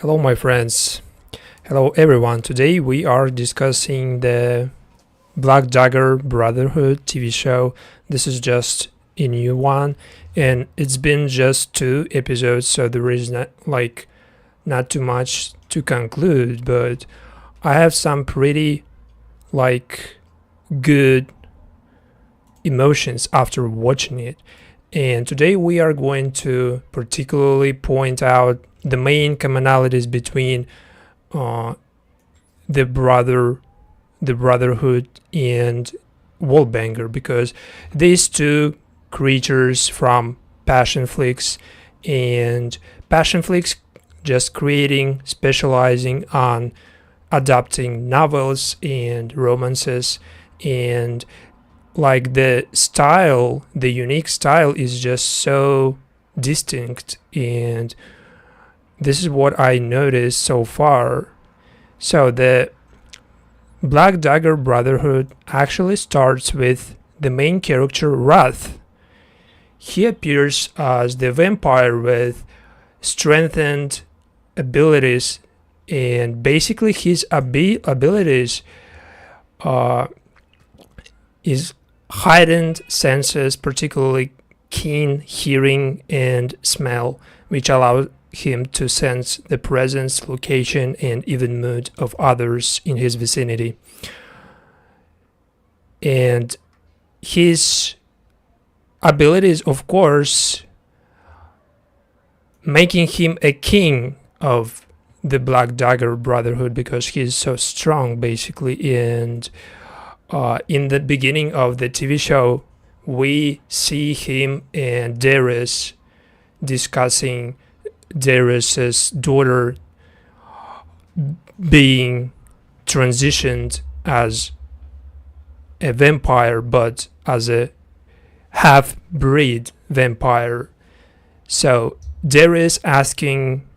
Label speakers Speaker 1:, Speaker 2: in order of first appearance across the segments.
Speaker 1: Hello, my friends. Hello, everyone. Today we are discussing the Black Dagger Brotherhood TV show. This is just a new one, and it's been just 2 episodes, so there is not too much to conclude. But I have some pretty good emotions after watching it. And today we are going to particularly point out the main commonalities between the Brotherhood and Wallbanger, because these two creatures from Passionflix and Passionflix just specializing on adapting novels and romances, and the unique style is just so distinct, and this is what I noticed so far. So the Black Dagger Brotherhood actually starts with the main character Wrath. He appears as the vampire with strengthened abilities, and basically his abilities is heightened senses, particularly keen hearing and smell, which allow him to sense the presence, location, and even mood of others in his vicinity. And his abilities, of course, making him a king of the Black Dagger Brotherhood because he's so strong, basically. And in the beginning of the TV show, we see him and Darius discussing Darius's daughter being transitioned as a vampire, but as a half-breed vampire. So Darius asking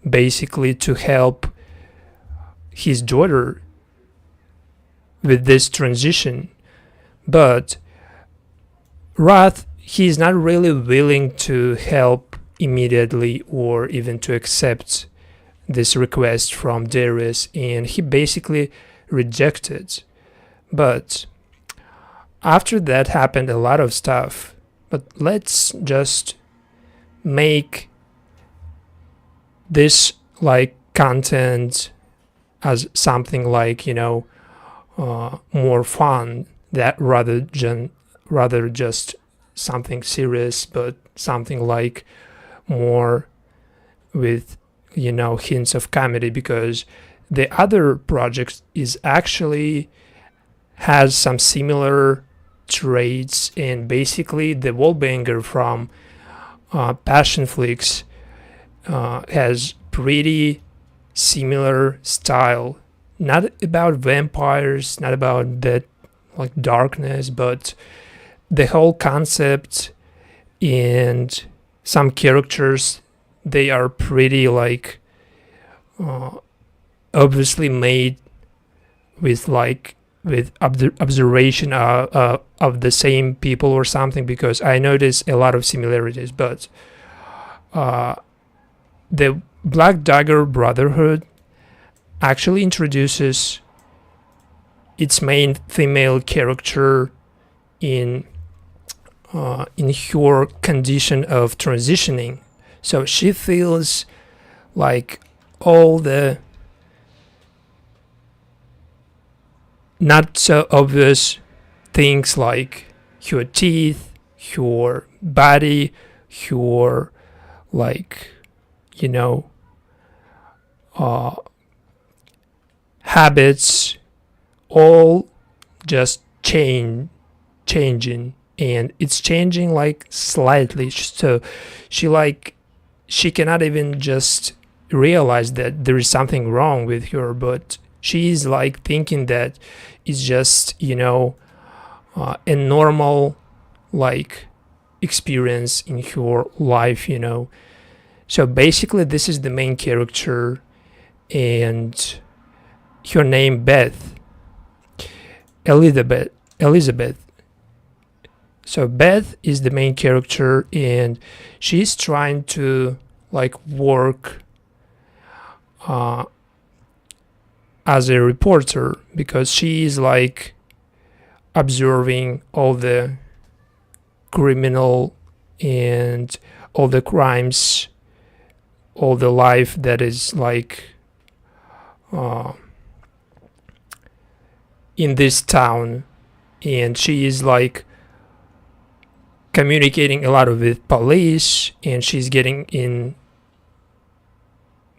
Speaker 1: basically to help his daughter with this transition, but Wrath, he's not really willing to help immediately or even to accept this request from Darius, and he basically rejected. But after that happened a lot of stuff. But let's just make this content as something more fun, that rather just something serious, but something more with hints of comedy, because the other project is actually has some similar traits, and basically the Wallbanger from Passionflix has pretty similar style, not about vampires, not about that darkness, but the whole concept and some characters, they are pretty obviously made with observation of the same people or something, because I noticed a lot of similarities. But the Black Dagger Brotherhood actually introduces its main female character in her condition of transitioning. So she feels all the not so obvious things, like her teeth, her body, her habits, all just changing, and it's changing slightly. So she cannot even just realize that there is something wrong with her, but she's thinking that it's just a normal experience in her life. So basically this is the main character, and her name Beth, Elizabeth. So Beth is the main character, and she's trying to work uh, as a reporter, because she is like observing all the criminal and all the crimes, all the life that is like in this town, and she is like communicating a lot with police, and she's getting in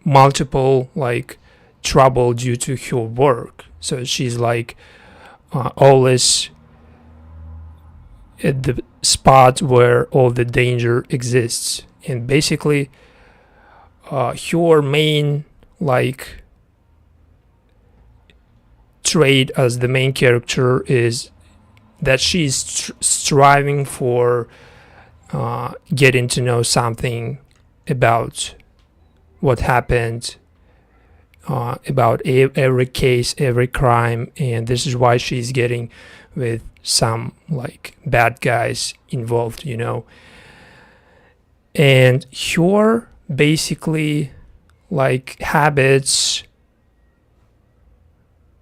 Speaker 1: multiple like trouble due to her work. So she's like always at the spot where all the danger exists, and basically her main like trait as the main character is that she's striving for getting to know something about what happened, about every case, every crime, and this is why she's getting with some like bad guys involved, you know. And her basically like habits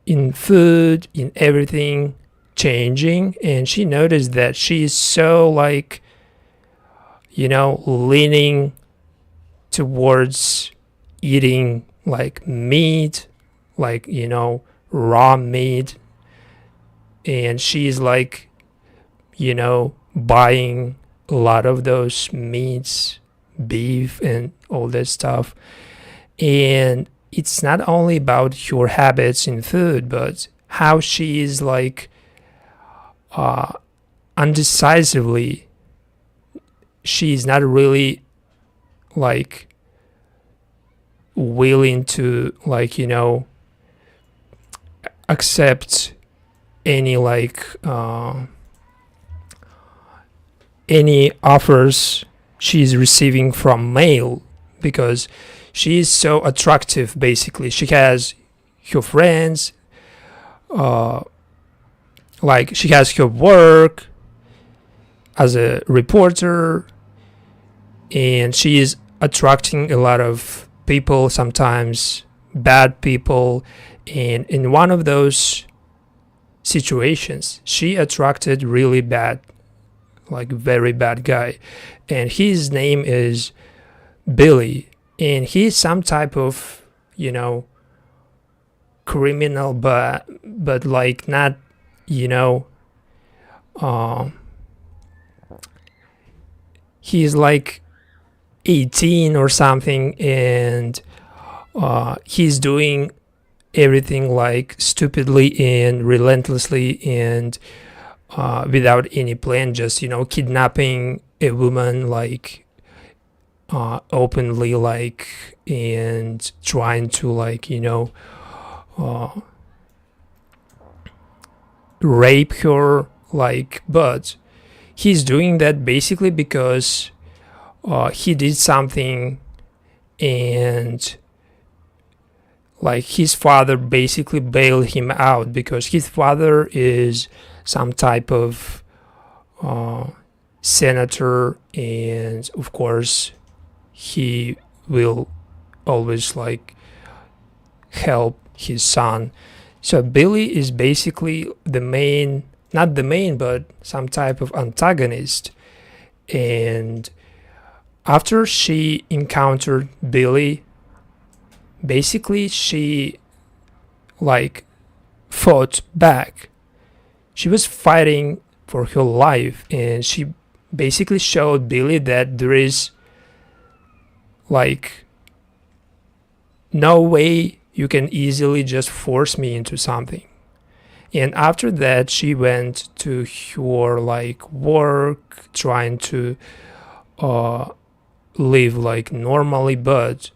Speaker 1: in food, in everything changing, and she noticed that she's so like, you know, leaning towards eating like meat, like, you know, raw meat, and she's like, you know, buying a lot of those meats, beef and all that stuff. And it's not only about her habits in food, but how she is like undecisively, she's not really like willing to like, you know, accept any like any offers she's receiving from male, because she is so attractive. Basically, she has her friends, like she has her work as a reporter, and she is attracting a lot of people, sometimes bad people. And in one of those situations, she attracted really bad, like very bad guy, and his name is Billy, and he's some type of, you know, criminal, but like not, you know, he's like 18 or something, and he's doing everything like stupidly and relentlessly and without any plan, just, you know, kidnapping a woman like openly, like, and trying to like, you know, rape her, like. But he's doing that basically because he did something, and like his father basically bailed him out, because his father is some type of senator, and of course he will always like help his son. So Billy is basically the main, not the main, but some type of antagonist. And after she encountered Billy, basically she like fought back. She was fighting for her life, and she basically showed Billy that there is like no way you can easily just force me into something. And after that, she went to her like work, trying to live like normally. But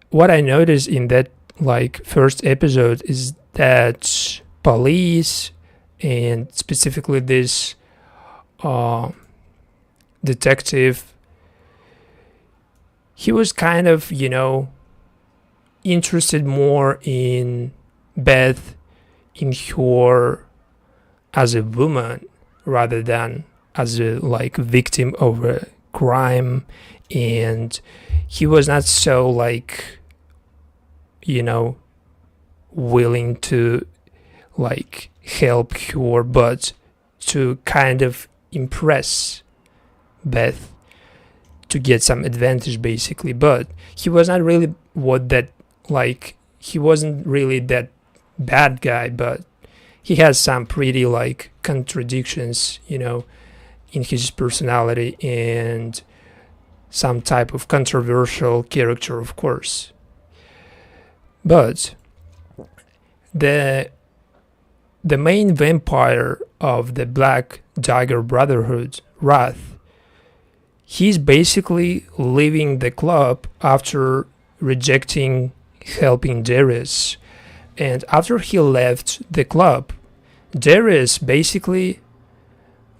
Speaker 1: what I noticed in that like first episode is that police, and specifically this detective, he was kind of, you know, interested more in Beth, in her as a woman, rather than as a like victim of a crime. And he was not so like you know, willing to like help her, but to kind of impress Beth to get some advantage basically. But he was not really he wasn't really that bad guy, but he has some pretty like contradictions, you know, in his personality, and some type of controversial character, of course. But the main vampire of the Black Dagger Brotherhood, Wrath, he's basically leaving the club after rejecting helping Darius. And after he left the club, Darius basically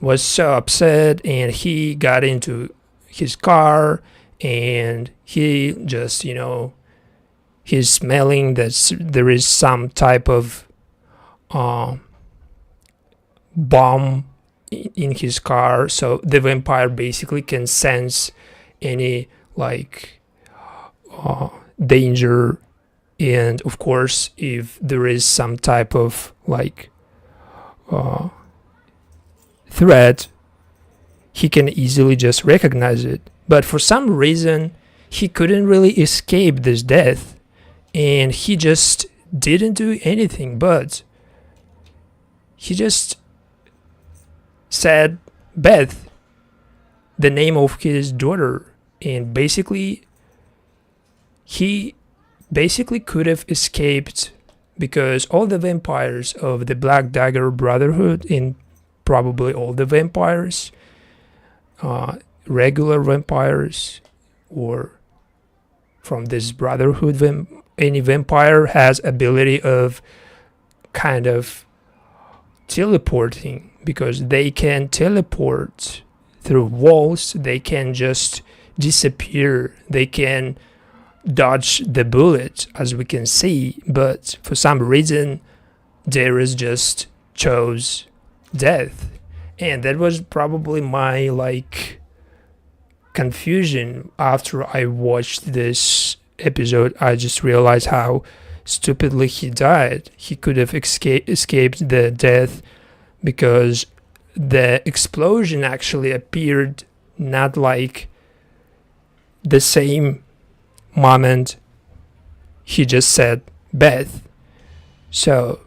Speaker 1: was so upset, and he got into his car, and he just, you know, he's smelling that there is some type of bomb in his car. So the vampire basically can sense any like danger, and of course if there is some type of like threat, he can easily just recognize it. But for some reason he couldn't really escape this death, and he just didn't do anything, but he just said Beth, the name of his daughter, and basically he could have escaped, because all the vampires of the Black Dagger Brotherhood, and probably all the vampires, regular vampires or from this brotherhood, any vampire has ability of kind of teleporting, because they can teleport through walls, they can just disappear, they can dodge the bullet, as we can see. But for some reason Darius just chose death, and that was probably my like confusion after I watched this episode. I just realized how stupidly he died. He could have escaped the death, because the explosion actually appeared not like the same moment he just said Beth. So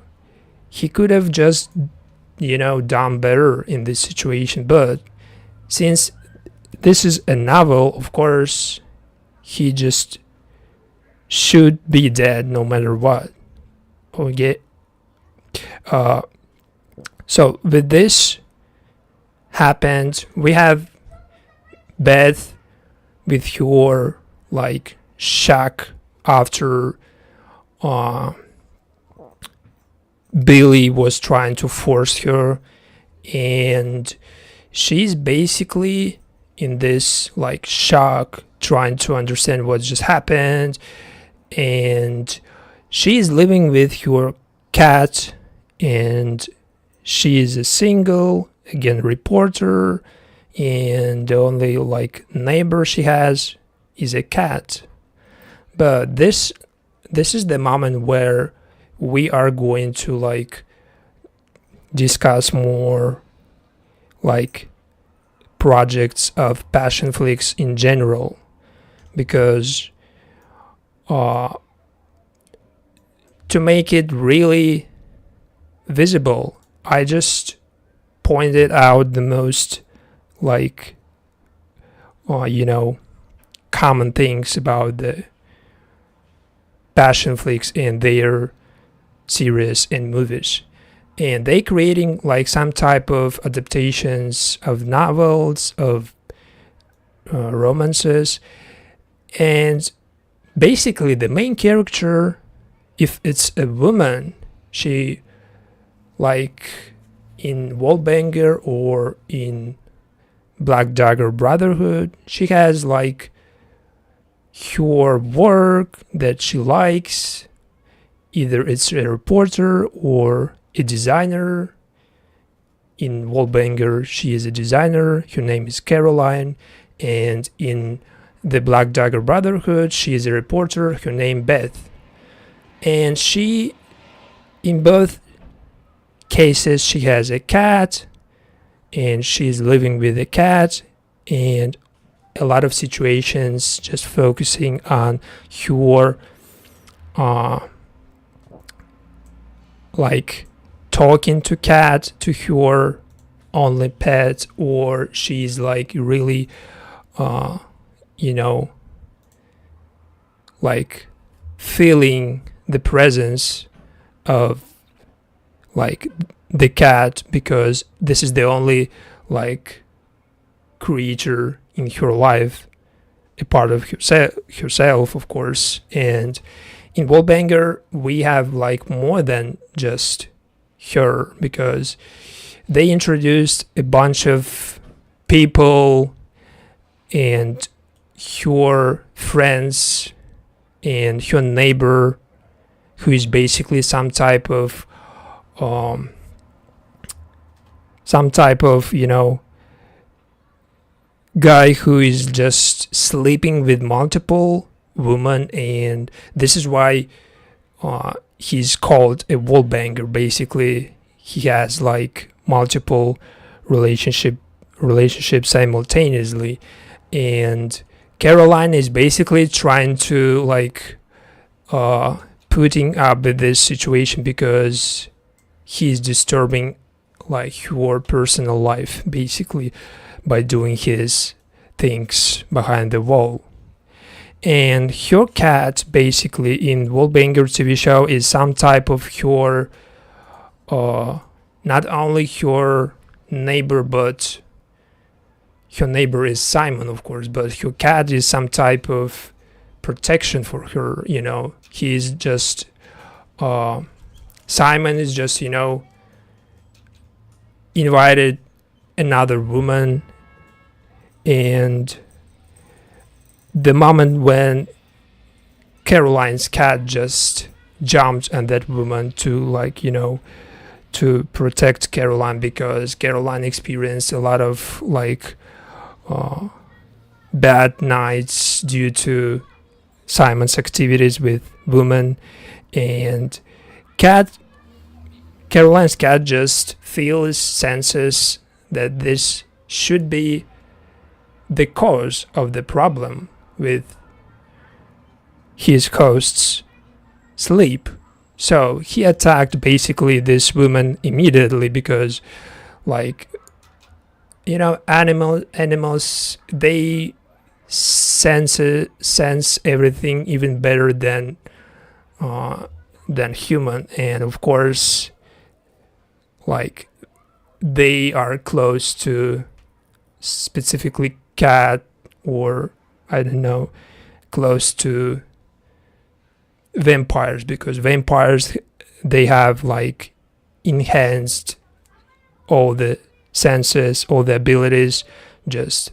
Speaker 1: he could have just, you know, done better in this situation. But since this is a novel, of course he just should be dead no matter what. Okay. So with this happened, we have Beth with her like shock after Billy was trying to force her, and she's basically in this like shock, trying to understand what just happened. And she's living with her cat, and she is a single, again, reporter, and the only like neighbor she has is a cat. But this is the moment where we are going to like discuss more like projects of Passionflix in general, because to make it really visible, I just pointed out the most like you know, common things about the Passionflix and their series and movies. And they creating like some type of adaptations of novels, of romances, and basically the main character, if it's a woman, she, like in Wallbanger or in Black Dagger Brotherhood, she has like her work that she likes. Either it's a reporter or a designer. In Wallbanger, she is a designer. Her name is Caroline. And in the Black Dagger Brotherhood, she is a reporter. Her name Beth. And she, in both cases, she has a cat, and she's living with a cat, and a lot of situations just focusing on her like talking to cat, to her only pet, or she's like really like feeling the presence of like the cat, because this is the only like creature in her life, a part of herself, of course. And in Wallbanger, we have like more than just her, because they introduced a bunch of people and her friends and her neighbor, who is basically some type of guy who is just sleeping with multiple women, and this is why he's called a wallbanger. Basically, he has like multiple relationships simultaneously, and Caroline is basically trying to like putting up with this situation because he's disturbing like her personal life, basically, by doing his things behind the wall. And her cat, basically, in Wallbanger TV show, is some type of her, not only her neighbor, but her neighbor is Simon, of course, but her cat is some type of protection for her, He's just, Simon is just, invited another woman, and the moment when Caroline's cat just jumped on that woman to to protect Caroline, because Caroline experienced a lot of bad nights due to Simon's activities with women, and Caroline's cat just senses that this should be the cause of the problem with his host's sleep. So he attacked basically this woman immediately, because animals, they sense everything even better than human, and of course they are close to specifically cat, or I don't know, close to vampires, because vampires, they have enhanced all the senses, all the abilities, just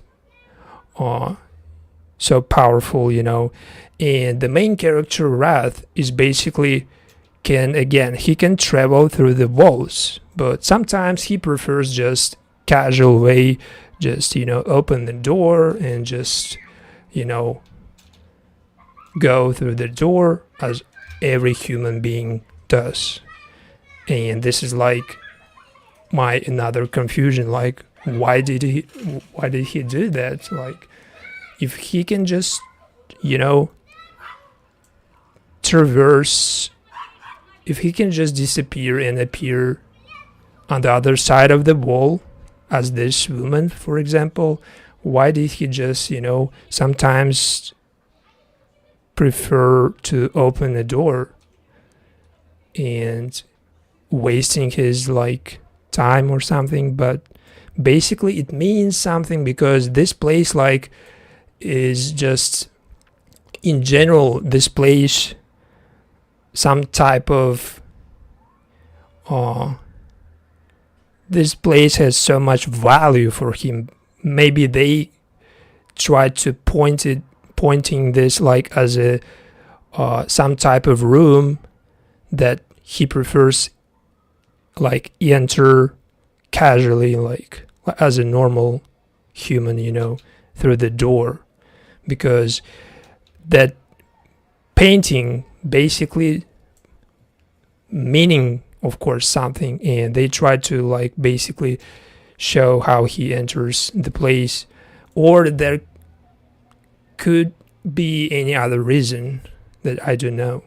Speaker 1: so powerful, And the main character, Wrath, is basically he can travel through the walls, but sometimes he prefers just casual way, just open the door and just go through the door, as every human being does. And this is my another confusion, why did he do that? If he can just traverse, if he can just disappear and appear on the other side of the wall as this woman, for example, why did he just sometimes prefer to open a door and wasting his time or something? But basically it means something, because this place is just, in general, this place some type of this place has so much value for him. Maybe they tried to pointing this as a some type of room that he prefers enter casually, as a normal human, through the door, because that painting basically meaning, of course, something, and they try to like basically show how he enters the place, or there could be any other reason that I don't know.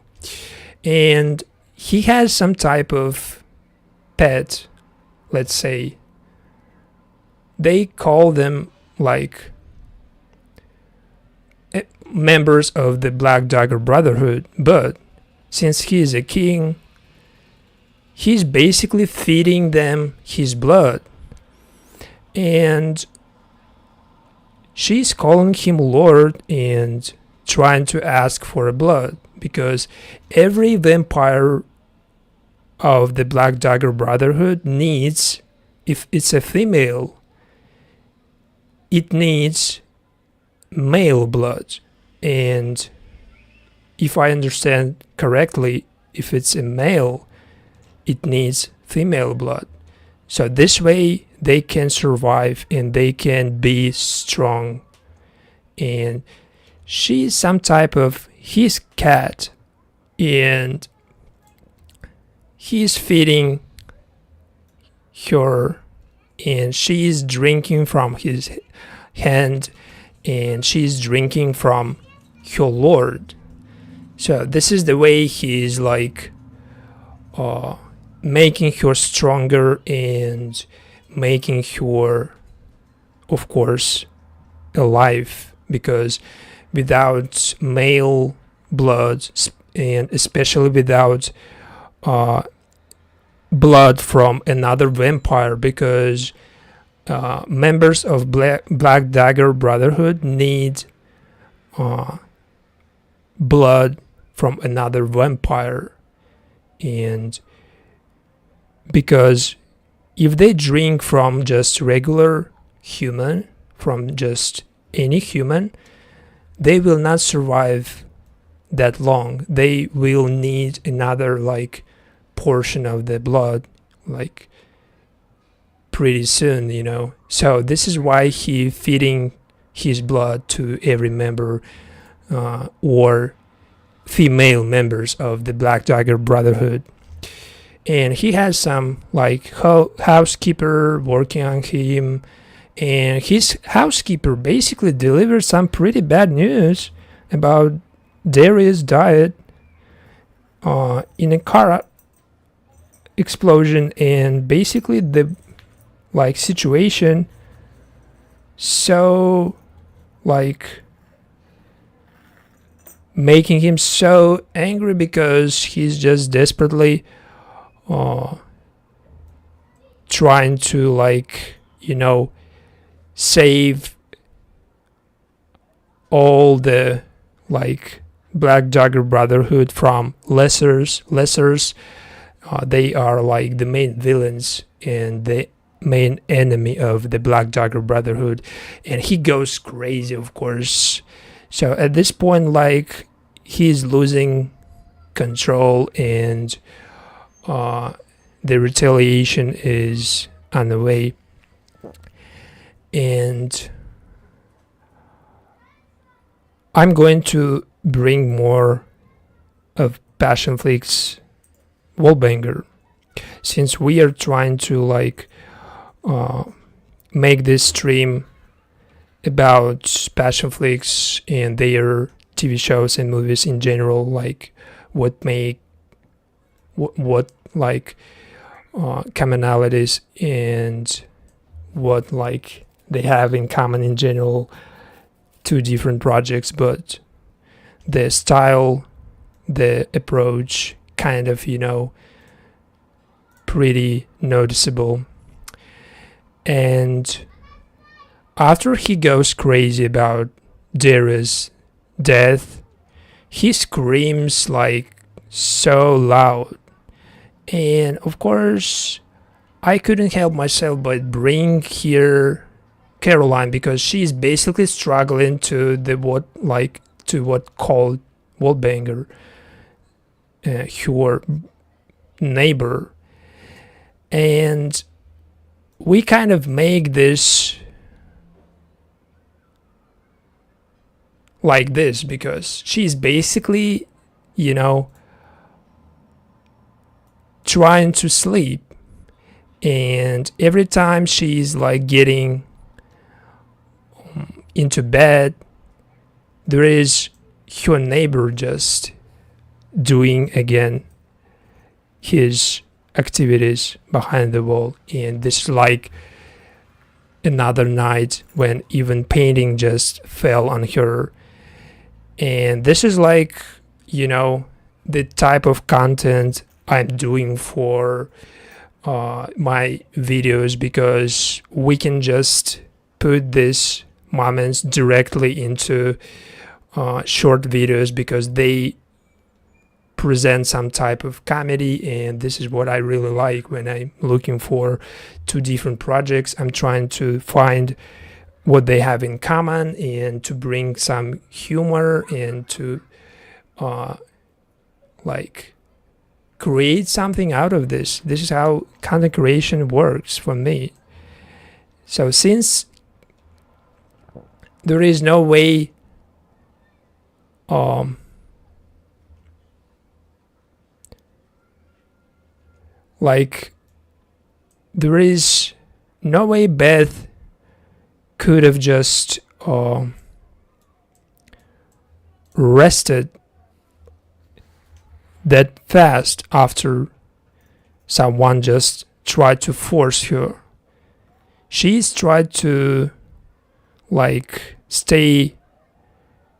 Speaker 1: And he has some type of pet, let's say. They call them like members of the Black Dagger Brotherhood, but since he is a king, he's basically feeding them his blood. And she's calling him Lord and trying to ask for blood, because every vampire of the Black Dagger Brotherhood needs, if it's a female, it needs male blood. And if I understand correctly, if it's a male, it needs female blood. So this way they can survive and they can be strong. And she's some type of his cat, and he's feeding her, and she's drinking from his hand, and she's drinking from her lord. So this is the way he's like making her stronger and making her, of course, alive, because without male blood, and especially without blood from another vampire, because members of Black Dagger Brotherhood need blood from another vampire. And because if they drink from just regular human, from just any human, they will not survive that long. They will need another like portion of the blood like pretty soon, you know. So this is why he feeding his blood to every member or female members of the Black Dagger Brotherhood. And he has some like housekeeper working on him, and his housekeeper basically delivered some pretty bad news about Darius died in a car explosion, and basically the like situation so like making him so angry, because he's just desperately trying to like, you know, save all the like Black Dagger Brotherhood from lessers. They are like the main villains and the main enemy of the Black Dagger Brotherhood, and he goes crazy, of course. So at this point, like, he's losing control, and the retaliation is on the way. And I'm going to bring more of Passionflix Wallbanger, since we are trying to like make this stream about Passionflix and their TV shows and movies in general, like what like commonalities and what like they have in common in general. Two different projects, but the style, the approach, kind of, you know, pretty noticeable. And after he goes crazy about Darius' death, he screams like so loud. And of course, I couldn't help myself but bring here Caroline, because she's basically struggling to what called Wallbanger, her neighbor. And we kind of make this like this, because she's basically, you know, trying to sleep, and every time she's like getting into bed, there is her neighbor just doing again his activities behind the wall. And this is like another night when even painting just fell on her. And this is like, you know, the type of content I'm doing for my videos, because we can just put these moments directly into short videos, because they present some type of comedy, and this is what I really like when I'm looking for two different projects. I'm trying to find what they have in common and to bring some humor and to like create something out of this. This is how content creation works for me. So since there is no way like there is no way Beth could have just rested that fast after someone just tried to force her. She's tried to like stay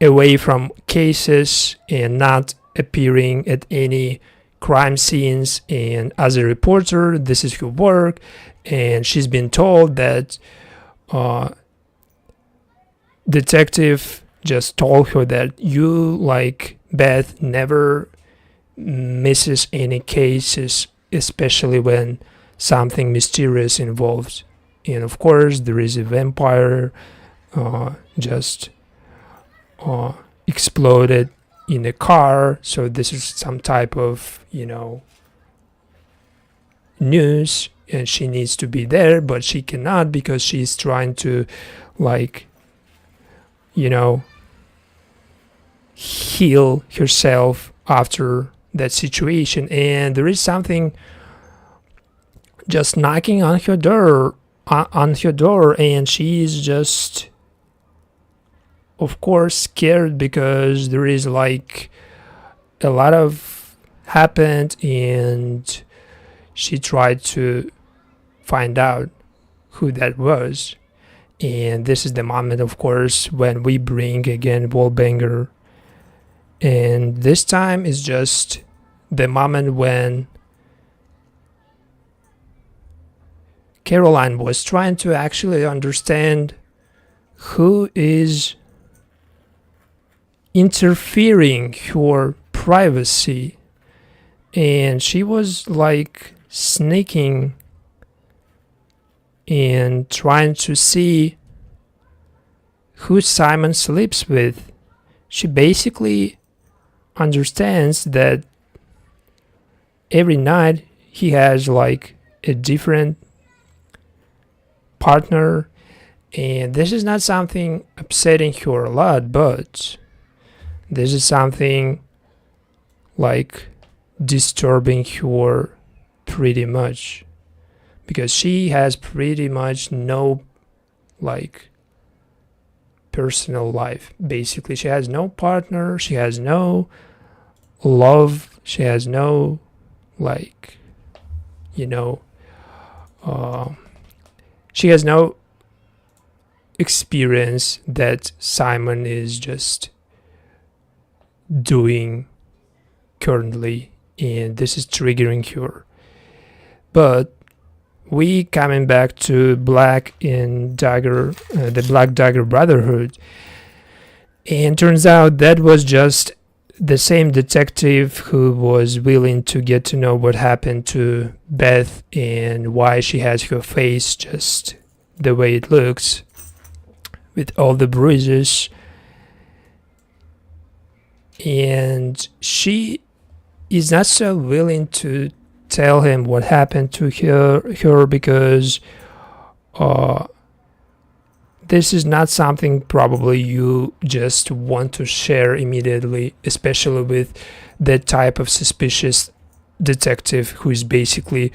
Speaker 1: away from cases and not appearing at any crime scenes, and as a reporter this is her work, and she's been told that detective just told her that you, like Beth, never misses any cases, especially when something mysterious involved. And of course there is a vampire just exploded in a car, so this is some type of, you know, news, and she needs to be there, but she cannot because she's trying to, like, you know, heal herself after that situation. And there is something just knocking on her door, and she is just, of course, scared, because there is like a lot of happened, and she tried to find out who that was. And this is the moment, of course, when we bring again Wallbanger, and this time is just the moment when Caroline was trying to actually understand who is interfering her privacy, and she was like sneaking and trying to see who Simon sleeps with. She basically understands that every night he has like a different partner, and this is not something upsetting her a lot, but this is something like disturbing her pretty much, because she has pretty much no like personal life. Basically, she has no partner, she has no love, she has no, like, you know, she has no experience that Simon is just doing currently, and this is triggering her. But we coming back to Black in Dagger, the Black Dagger Brotherhood, and turns out that was just the same detective who was willing to get to know what happened to Beth and why she has her face just the way it looks with all the bruises. And she is not so willing to tell him what happened to her because this is not something probably you just want to share immediately, especially with that type of suspicious detective who is basically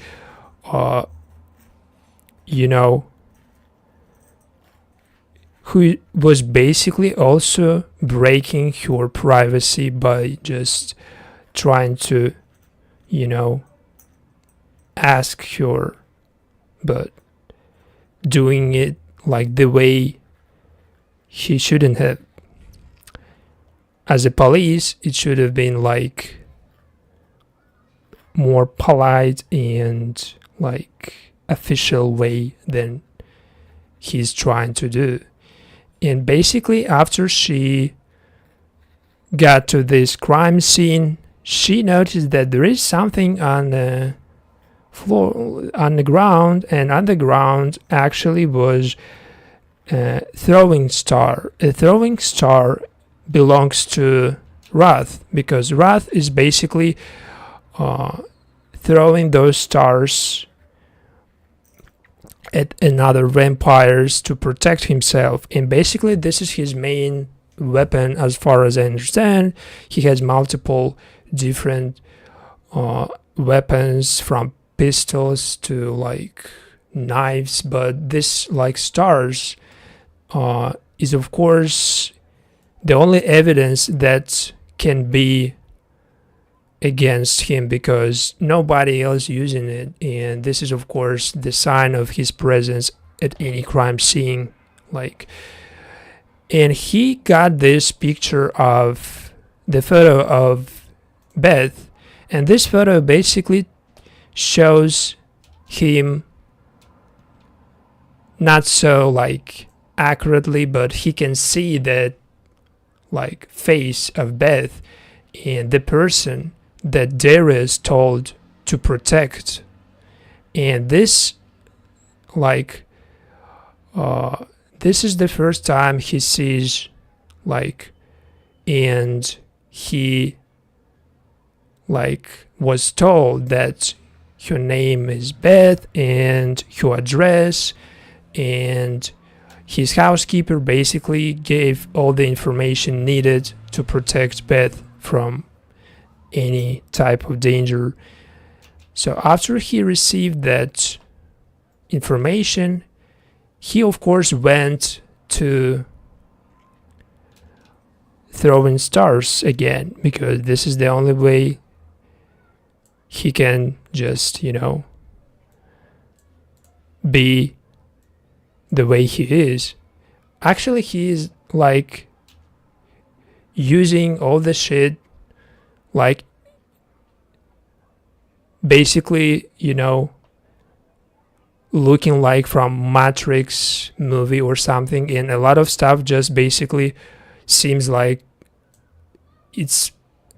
Speaker 1: you know, who was basically also breaking her privacy by just trying to, you know, ask her, but doing it like the way he shouldn't have. As a police, it should have been like more polite and like official way than he's trying to do. And basically after she got to this crime scene, she noticed that there is something on the floor, on the ground, and on the ground actually was a throwing star. A throwing star belongs to Wrath, because Wrath is basically throwing those stars at another vampires to protect himself, and basically this is his main weapon as far as I understand. He has multiple different weapons, from pistols to like knives, but this like stars is of course the only evidence that can be against him, because nobody else using it, and this is of course the sign of his presence at any crime scene. Like, and he got this picture of the photo of Beth, and this photo basically shows him not so like accurately, but he can see that like face of Beth and the person that Darius told to protect. And this like this is the first time he sees like, and he like was told that her name is Beth and her address, and his housekeeper basically gave all the information needed to protect Beth from any type of danger. So after he received that information, he of course went to throwing stars again, because this is the only way he can just, you know, be the way he is. Actually, he is like using all the shit, like basically, you know, looking like from Matrix movie or something, and a lot of stuff just basically seems like it's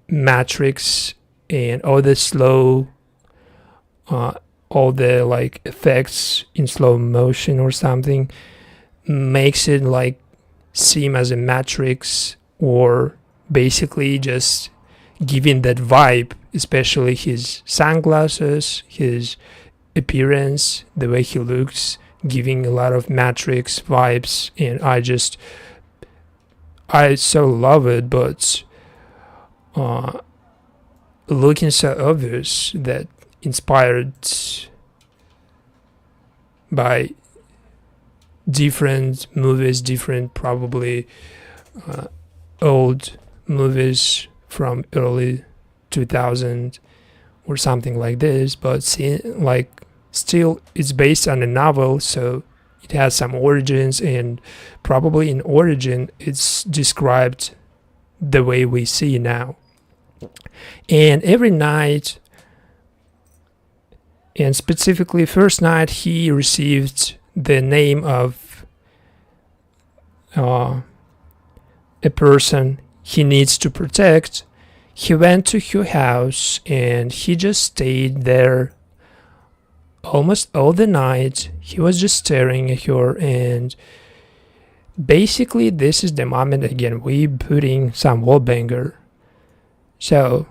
Speaker 1: Matrix, and all the slow all the like effects in slow motion or something makes it like seem as a Matrix, or basically just giving that vibe, especially his sunglasses, his appearance, the way he looks, giving a lot of Matrix vibes. And I so love it, but looking so obvious that inspired by different movies, different probably old movies from early 2000 or something like this, but like still it's based on a novel, so it has some origins, and probably in origin it's described the way we see now. And every night, and specifically first night, he received the name of a person he needs to protect. He went to her house and he just stayed there almost all the night. He was just staring at her, and basically this is the moment again we putting some Wallbanger. So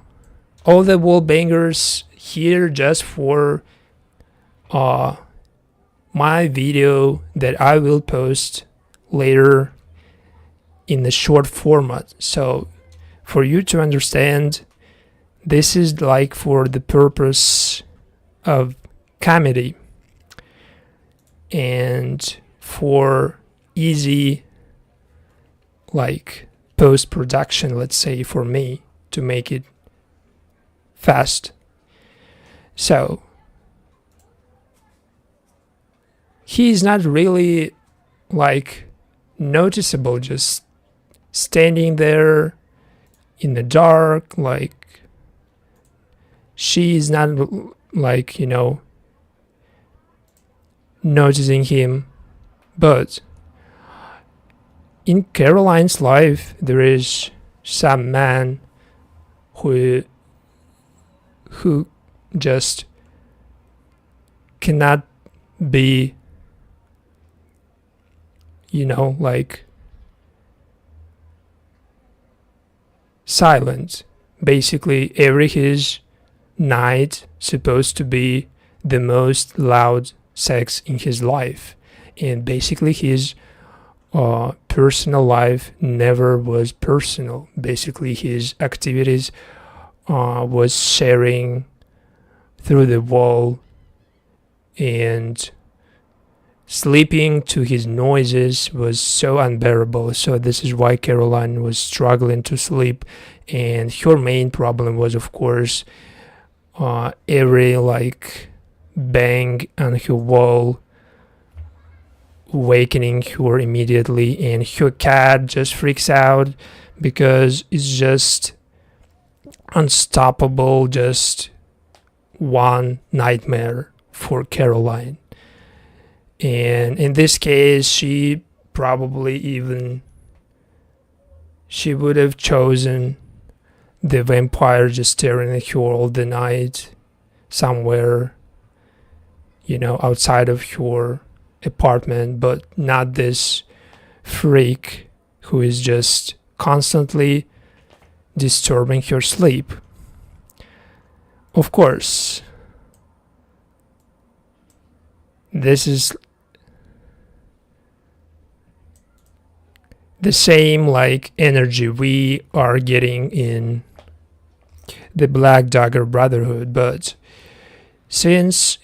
Speaker 1: all the Wallbangers here just for my video that I will post later in the short format. So for you to understand this is like for the purpose of comedy and for easy like post-production, let's say, for me to make it fast. So he's not really like noticeable, just standing there in the dark, like she's not like, you know, noticing him. But in Caroline's life there is some man who just cannot be, you know, like silent. Basically every his night supposed to be the most loud sex in his life, and basically his personal life never was personal. Basically his activities was sharing through the wall, and sleeping to his noises was so unbearable. So this is why Caroline was struggling to sleep, and her main problem was, of course, every like bang on her wall awakening her immediately, and her cat just freaks out because it's just unstoppable, just one nightmare for Caroline. And in this case, she would have chosen the vampire just staring at her all the night somewhere, you know, outside of her apartment, but not this freak who is just constantly disturbing her sleep. Of course, this is the same like energy we are getting in the Black Dagger Brotherhood, but since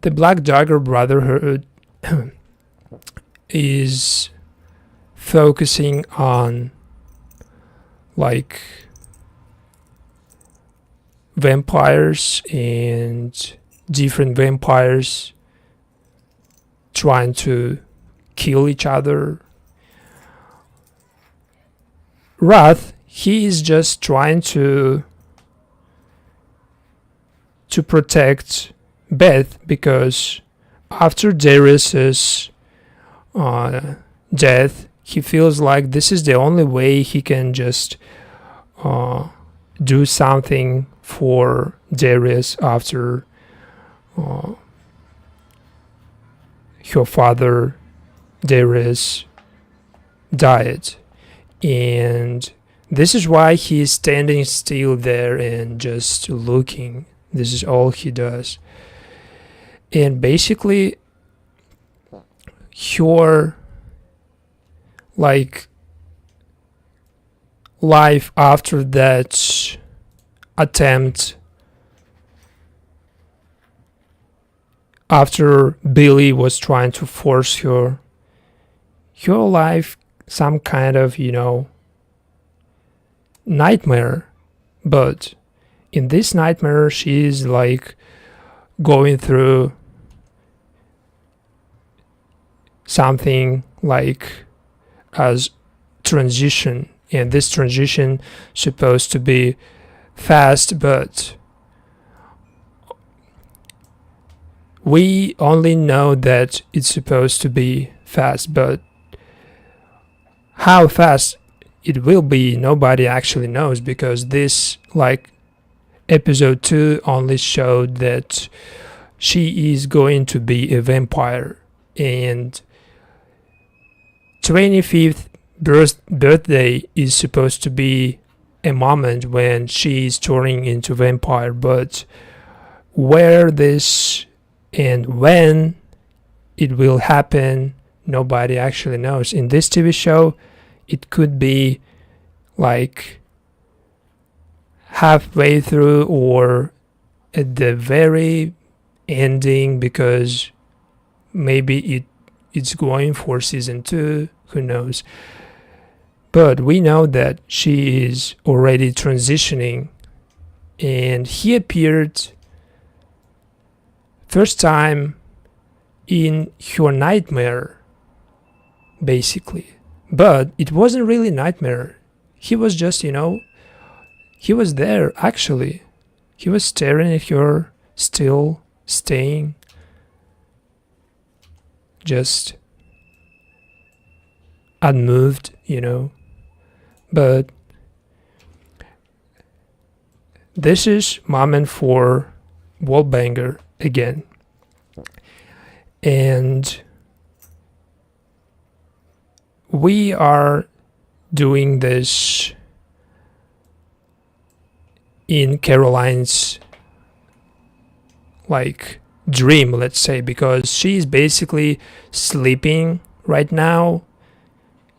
Speaker 1: the Black Dagger Brotherhood is focusing on like vampires and different vampires trying to kill each other, Wrath, he is just trying to protect Beth, because after Darius's death, he feels like this is the only way he can just do something for Darius after her father Darius died. And this is why he is standing still there and just looking. This is all he does. And basically your like life after that attempt, after Billy was trying to force her, your life some kind of, you know, nightmare. But in this nightmare she's like going through something like as transition, and this transition supposed to be fast, but we only know that it's supposed to be fast, but how fast it will be nobody actually knows, because this like episode 2 only showed that she is going to be a vampire, and 25th birthday is supposed to be a moment when she is turning into vampire, but where this and when it will happen nobody actually knows. In this TV show it could be like halfway through or at the very ending, because maybe it's going for season 2, who knows. But we know that she is already transitioning, and he appeared first time in her nightmare, basically. But it wasn't really nightmare. He was just, he was there actually. He was staring at her, still staying, just unmoved, But this is moment for Wallbanger again. And we are doing this in Caroline's dream, let's say, because she's basically sleeping right now.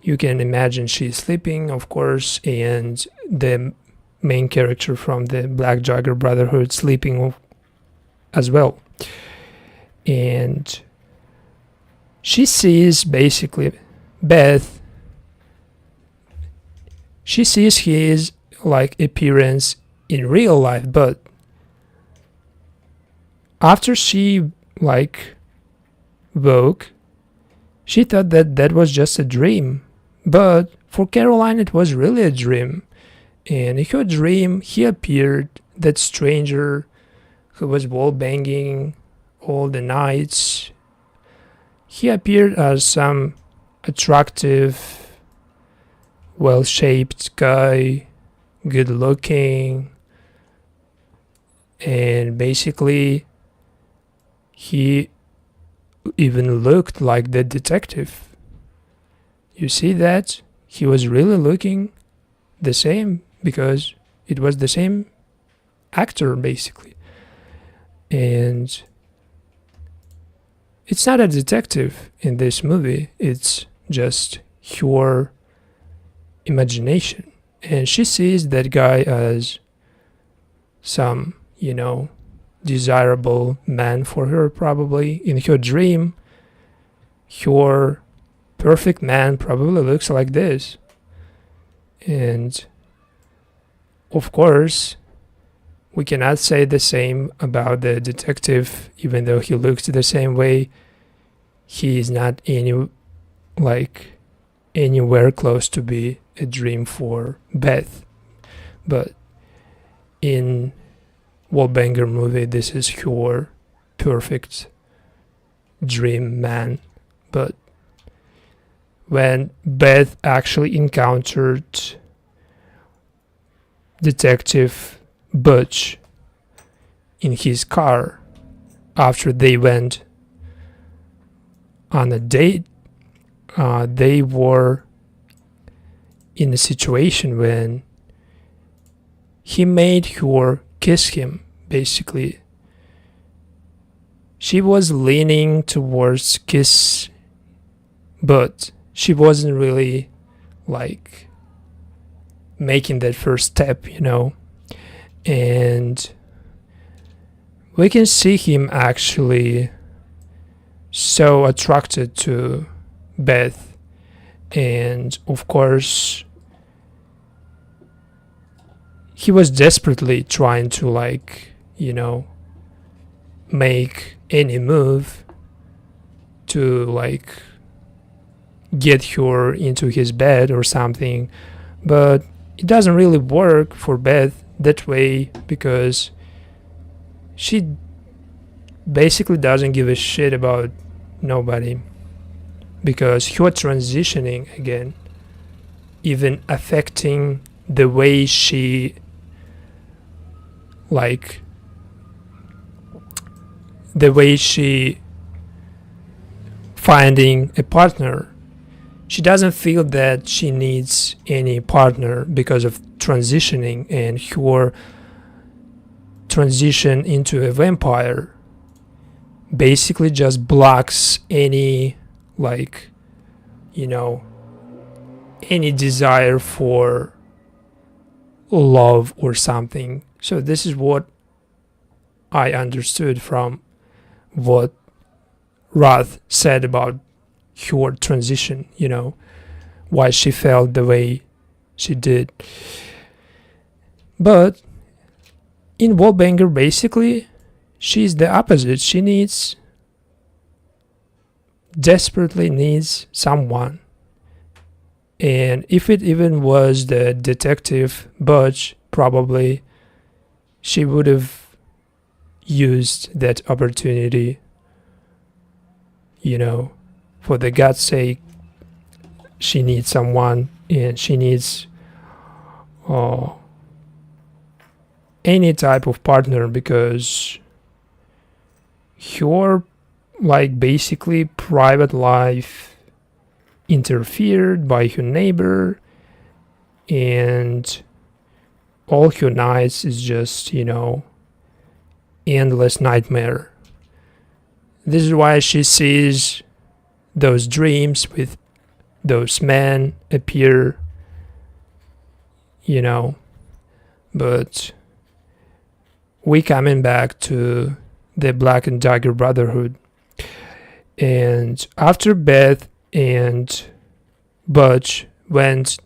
Speaker 1: You can imagine she's sleeping, of course, and the main character from the Black Dagger Brotherhood sleeping as well. And she sees basically Beth. She sees his appearance in real life, but after she woke, she thought that was just a dream. But for Caroline, it was really a dream. And in her dream, he appeared, that stranger who was wall-banging all the nights. He appeared as some attractive, well-shaped guy, good-looking, and basically he even looked like the detective. You see that? He was really looking the same, because it was the same actor basically. And it's not a detective in this movie, it's just her imagination. And she sees that guy as some, desirable man for her, probably. In her dream, her perfect man probably looks like this. And of course, we cannot say the same about the detective. Even though he looks the same way, he is not anywhere close to be a dream for Beth. But in Wallbanger movie, this is her perfect dream man. But when Beth actually encountered Detective Butch in his car after they went on a date, they were in a situation when he made her kiss him, basically. She was leaning towards kiss, but she wasn't really making that first step, And we can see him actually so attracted to Beth. And of course, he was desperately trying to make any move to get her into his bed or something. But it doesn't really work for Beth that way, because she basically doesn't give a shit about nobody, because her transitioning again, even affecting the way she finding a partner. She doesn't feel that she needs any partner because of transitioning, and her transition into a vampire basically just blocks any any desire for love or something. So this is what I understood from what Roth said about her transition, why she felt the way she did. But in Wallbanger, basically, she's the opposite. She desperately needs someone. And if it even was the detective Butch, probably she would have used that opportunity, for the God's sake. She needs someone, and she needs any type of partner, because her basically private life interfered by her neighbor, and all her nights is just endless nightmare. This is why she sees those dreams with those men appear, but we coming back to the Black and Dagger Brotherhood. And after Beth and Butch went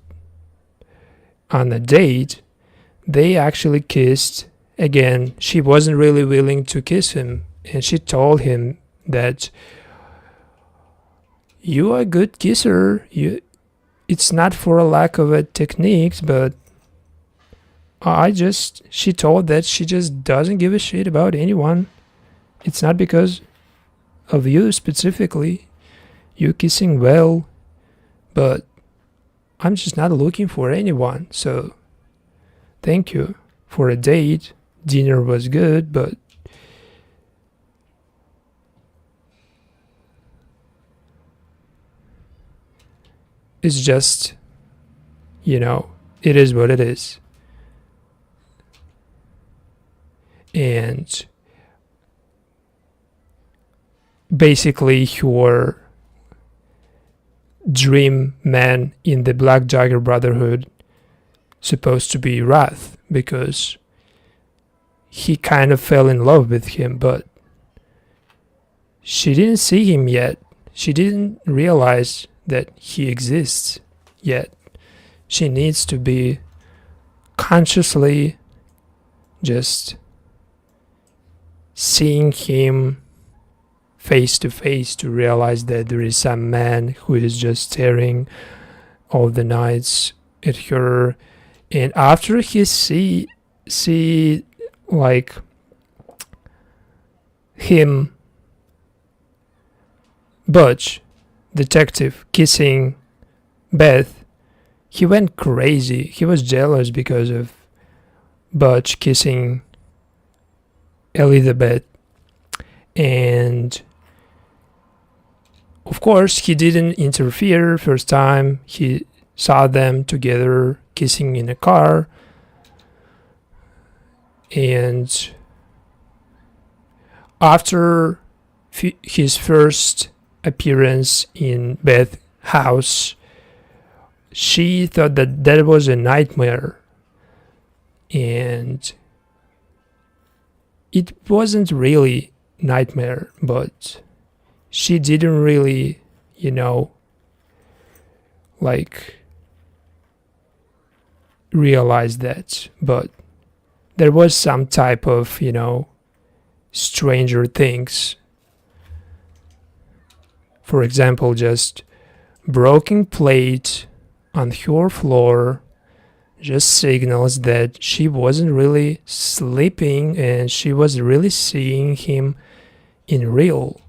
Speaker 1: on a date, they actually kissed. Again, she wasn't really willing to kiss him, and she told him that you are a good kisser. It's not for a lack of a techniques, but she told that she just doesn't give a shit about anyone. It's not because of you specifically. You're kissing well, but I'm just not looking for anyone. So thank you for a date. Dinner was good, but it's just, it is what it is. And basically her dream man in the Black Dagger Brotherhood supposed to be Wrath, because he kind of fell in love with him, but she didn't see him yet. She didn't realize that he exists yet. She needs to be consciously just seeing him face to face to realize that there is some man who is just staring all the nights at her. And after he see him, Butch, detective, kissing Beth, he went crazy. He was jealous because of Butch kissing Elizabeth. And of course he didn't interfere first time he saw them together kissing in a car. And after his first appearance in Beth's house, she thought that was a nightmare, and it wasn't really nightmare, but she didn't really realize that. But there was some type of stranger things. For example, just broken plate on her floor just signals that she wasn't really sleeping and she was really seeing him in real.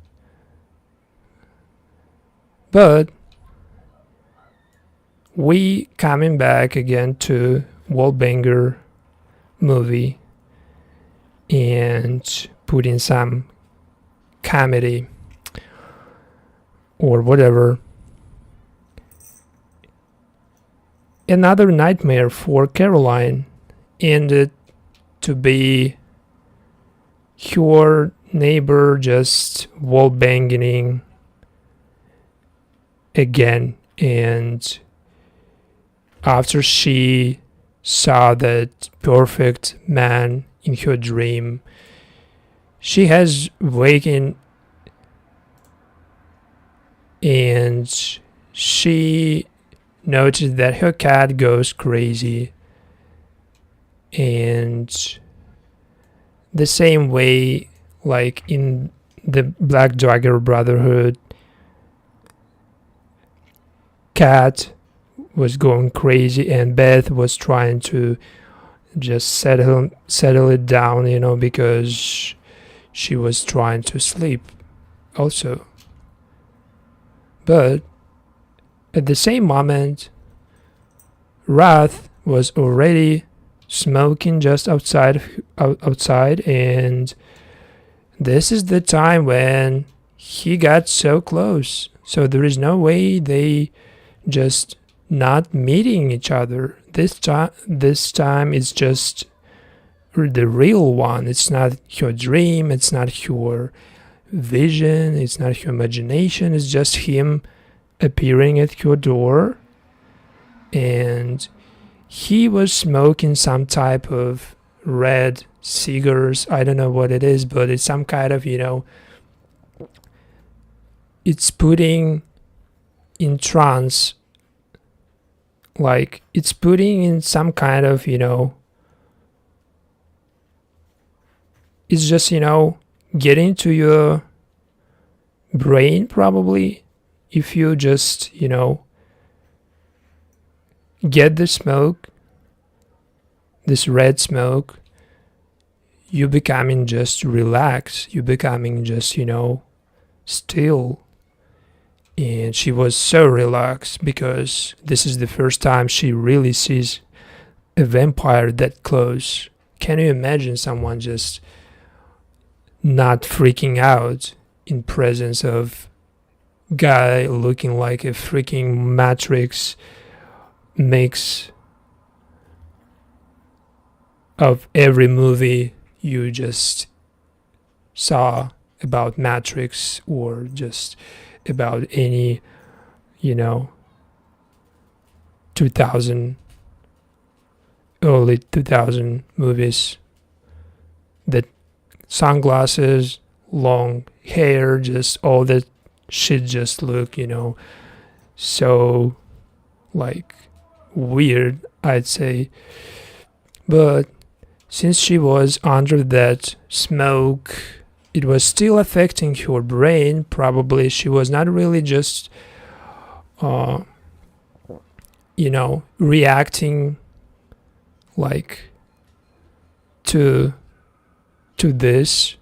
Speaker 1: But we coming back again to Wallbanger movie and putting some comedy or whatever. Another nightmare for Caroline ended to be her neighbor just wallbanging again. And after she saw that perfect man in her dream. She has wakened and she noticed that her cat goes crazy, and the same way like in the Black Dagger Brotherhood, cat was going crazy and Beth was trying to just settle it down, because she was trying to sleep also. But at the same moment, Wrath was already smoking just outside, and this is the time when he got so close. So there is no way they just not meeting each other. This time it's just the real one. It's not your dream, it's not your vision, it's not your imagination, it's just him appearing at your door. And he was smoking some type of red cigars. I don't know what it is, but it's some kind of, it's putting in trance, like it's putting in some kind of, it's just, getting to your brain probably. If you just, get the smoke, this red smoke, you becoming just relaxed, you becoming just, still. And she was so relaxed because this is the first time she really sees a vampire that close. Can you imagine someone just not freaking out in presence of guy looking like a freaking Matrix mix of every movie you just saw about Matrix, or just about any 2000 early 2000 movies? That sunglasses, long hair, just all that shit just look so like weird, I'd say. But since she was under that smoke, it was still affecting her brain. Probably she was not really just reacting like to this,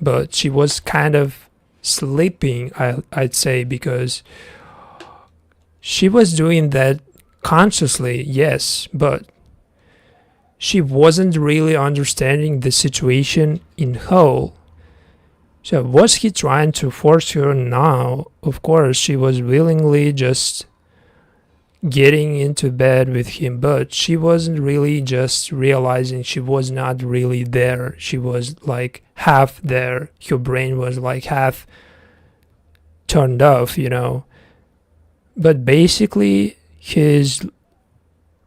Speaker 1: but she was kind of sleeping, I'd say, because she was doing that consciously, yes, but she wasn't really understanding the situation in whole. So was he trying to force her? Now, of course, she was willingly just getting into bed with him, but she wasn't really just realizing she was not really there. She was like half there. Her brain was like half turned off, But basically, his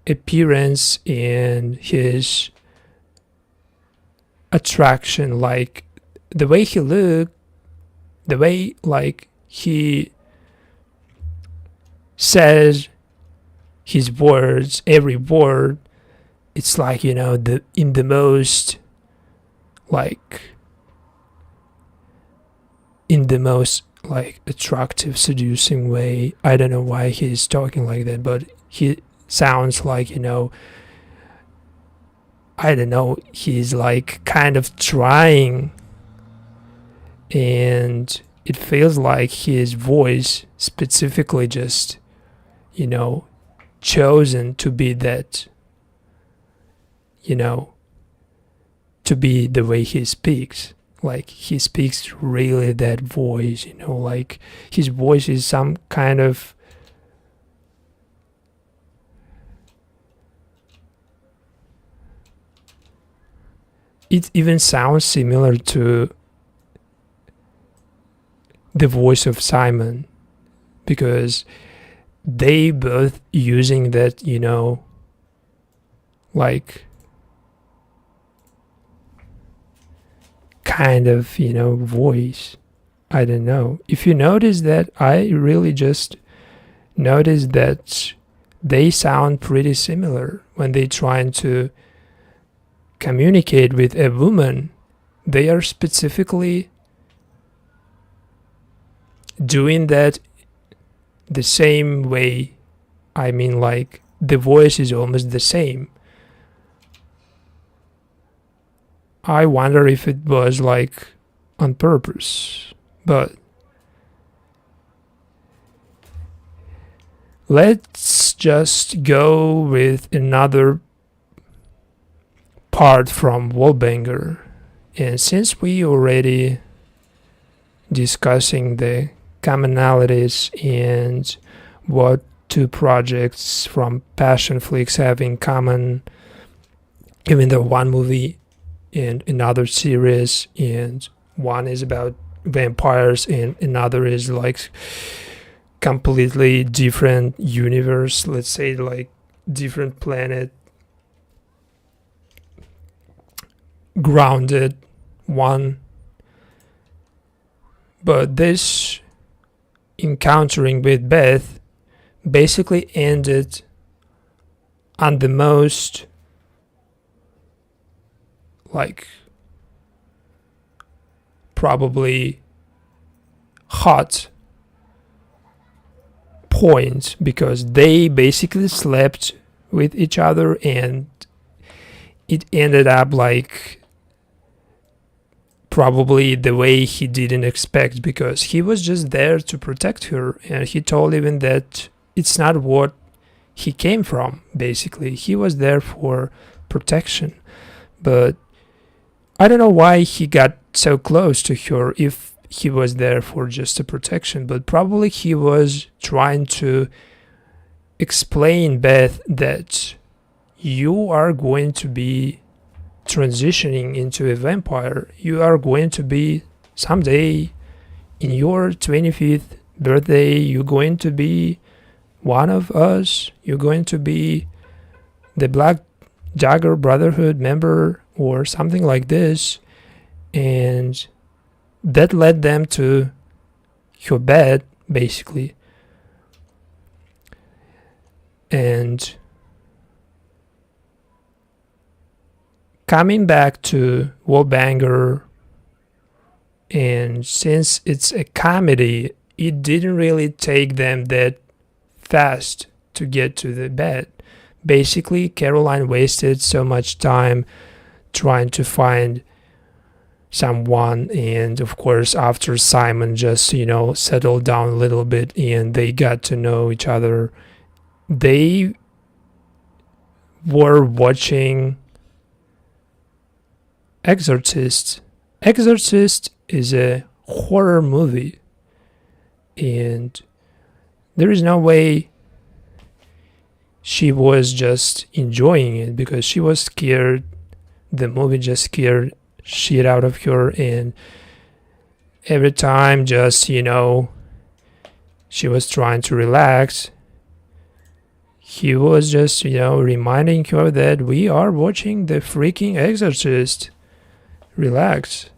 Speaker 1: appearance and his attraction, like the way he looked, the way like he says his words, every word, it's like in the most attractive, seducing way. I don't know why he's talking like that, but he sounds like I don't know, he's like kind of trying, and it feels like his voice specifically just chosen to be that, to be the way he speaks. Like he speaks really that voice, like his voice is some kind of it even sounds similar to the voice of Simon, because they both using that, like kind of, voice. I don't know. If you notice that, I really just noticed that they sound pretty similar when they trying to communicate with a woman. They are specifically doing that the same way. I mean, like, the voice is almost the same. I wonder if it was like on purpose, but let's just go with another part from Wallbanger. And since we already discussing the commonalities and what two projects from Passionflix have in common, even though one movie and another series, and one is about vampires and another is like completely different universe, let's say like different planet, grounded one. But this encountering with Beth basically ended on the most like probably hot point, because they basically slept with each other and it ended up like probably the way he didn't expect, because he was just there to protect her and he told even that it's not what he came from. Basically he was there for protection, but I don't know why he got so close to her if he was there for just a protection, but probably he was trying to explain Beth that you are going to be transitioning into a vampire. You are going to be someday in your 25th birthday, you're going to be one of us. You're going to be the Black Dagger Brotherhood member or something like this. And that led them to her bed, basically. And coming back to Wallbanger, and since it's a comedy, it didn't really take them that fast to get to the bed. Basically, Caroline wasted so much time trying to find someone, and of course after Simon just settled down a little bit and they got to know each other, they were watching Exorcist. Exorcist is a horror movie, and there is no way she was just enjoying it, because she was scared. The movie just scared shit out of her, and every time just she was trying to relax, he was just reminding her that we are watching the freaking Exorcist. Relax,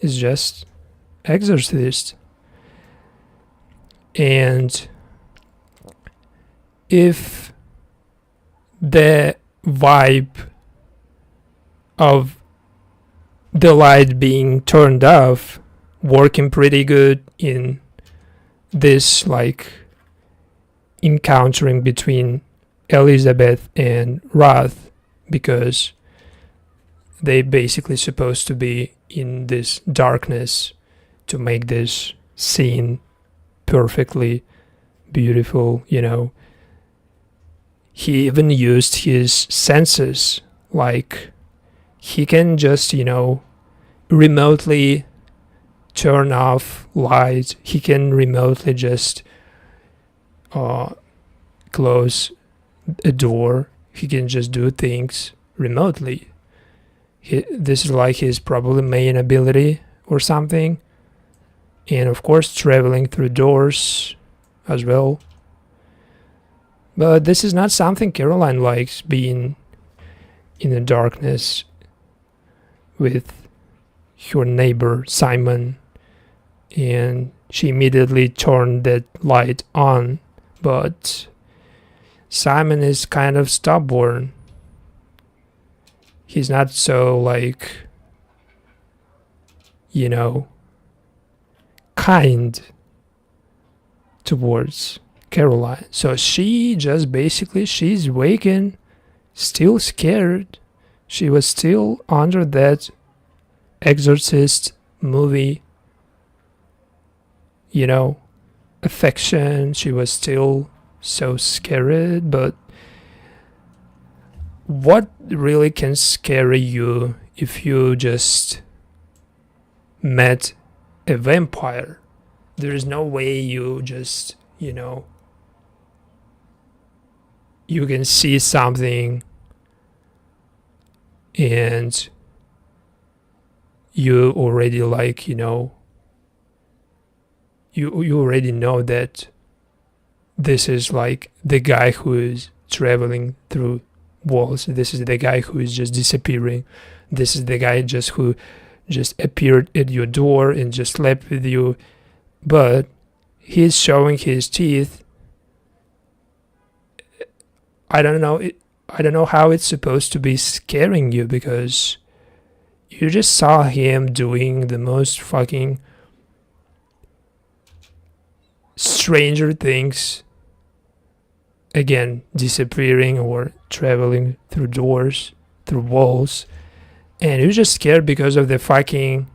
Speaker 1: it's just Exorcist. And if the vibe of the light being turned off working pretty good in this like encountering between Elizabeth and Roth, because they basically supposed to be in this darkness to make this scene perfectly beautiful. He even used his senses, like he can just remotely turn off lights. He can remotely just close a door. He can just do things remotely. This is like his probably main ability or something. And of course traveling through doors as well. But this is not something Caroline likes, being in the darkness with her neighbor Simon, and she immediately turned that light on, but Simon is kind of stubborn. He's not so, like, you know, kind towards Caroline. So she just basically, she's waking, still scared. She was still under that Exorcist movie, you know, affection. She was still so scared. But what really can scare you if you just met a vampire? There is no way you just, you know, you can see something and you already, like, you know, you already know that this is like the guy who is traveling through walls. This is the guy who is just disappearing. This is the guy just who just appeared at your door and just slept with you. But he's showing his teeth. I don't know how it's supposed to be scaring you, because you just saw him doing the most fucking stranger things. Again, disappearing or traveling through doors, through walls. And you're just scared because of the fucking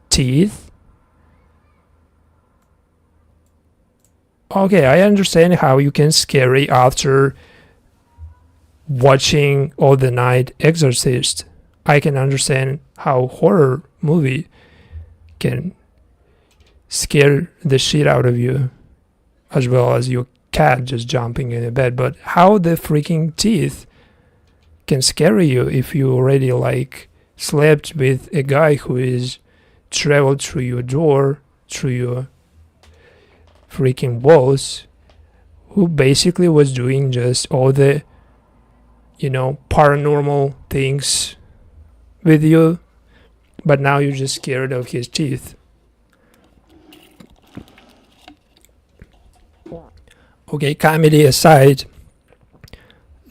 Speaker 1: teeth. Okay, I understand how you can scary after watching all the night Exorcist. I can understand how horror movie can scare the shit out of you, as well as your cat just jumping in the bed. But how the freaking teeth can scare you if you already, like, slept with a guy who is traveled through your door, through your freaking walls, who basically was doing just all the, you know, paranormal things with you, but now you're just scared of his teeth. Okay, comedy aside,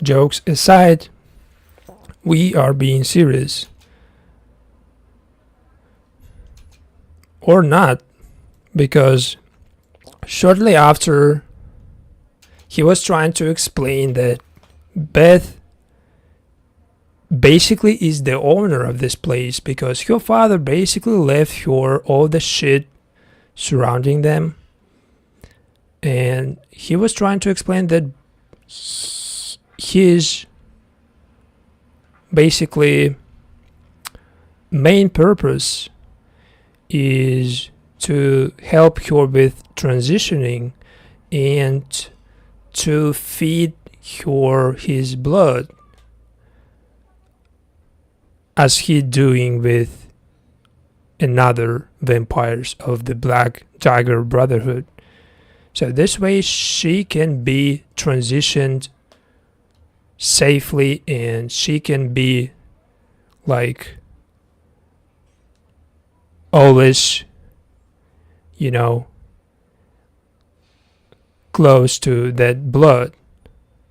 Speaker 1: jokes aside, we are being serious. Or not, because shortly after, he was trying to explain that Beth basically is the owner of this place, because her father basically left her all the shit surrounding them. And he was trying to explain that his basically main purpose is to help her with transitioning and to feed her his blood, as he doing with another vampires of the Black Dagger Brotherhood. So this way she can be transitioned safely, and she can be, like, always, you know, close to that blood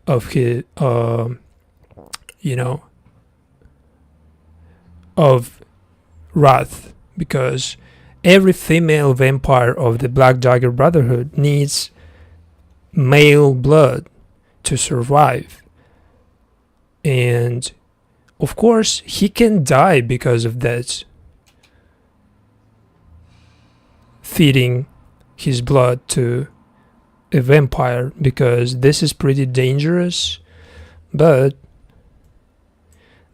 Speaker 1: of his, you know, of wrath, because every female vampire of the Black Dagger Brotherhood needs male blood to survive. And of course, he can die because of that, feeding his blood to a vampire, because this is pretty dangerous. But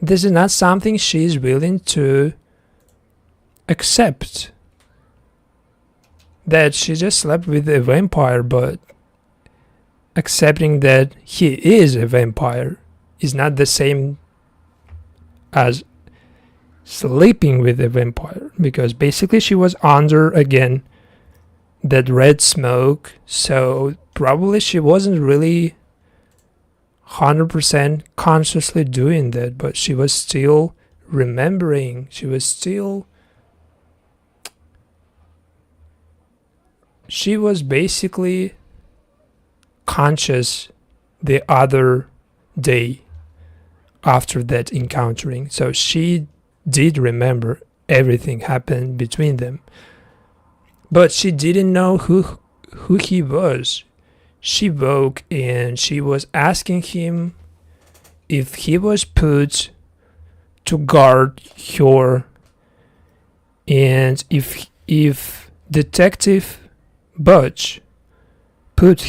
Speaker 1: this is not something she's willing to accept, that she just slept with a vampire, but accepting that he is a vampire is not the same as sleeping with a vampire, because basically she was under, again, that red smoke, so probably she wasn't really 100% consciously doing that, but she was still remembering. She was basically conscious the other day after that encountering. So she did remember everything happened between them, but she didn't know who he was. She woke and she was asking him if he was put to guard her, and if Detective Butch put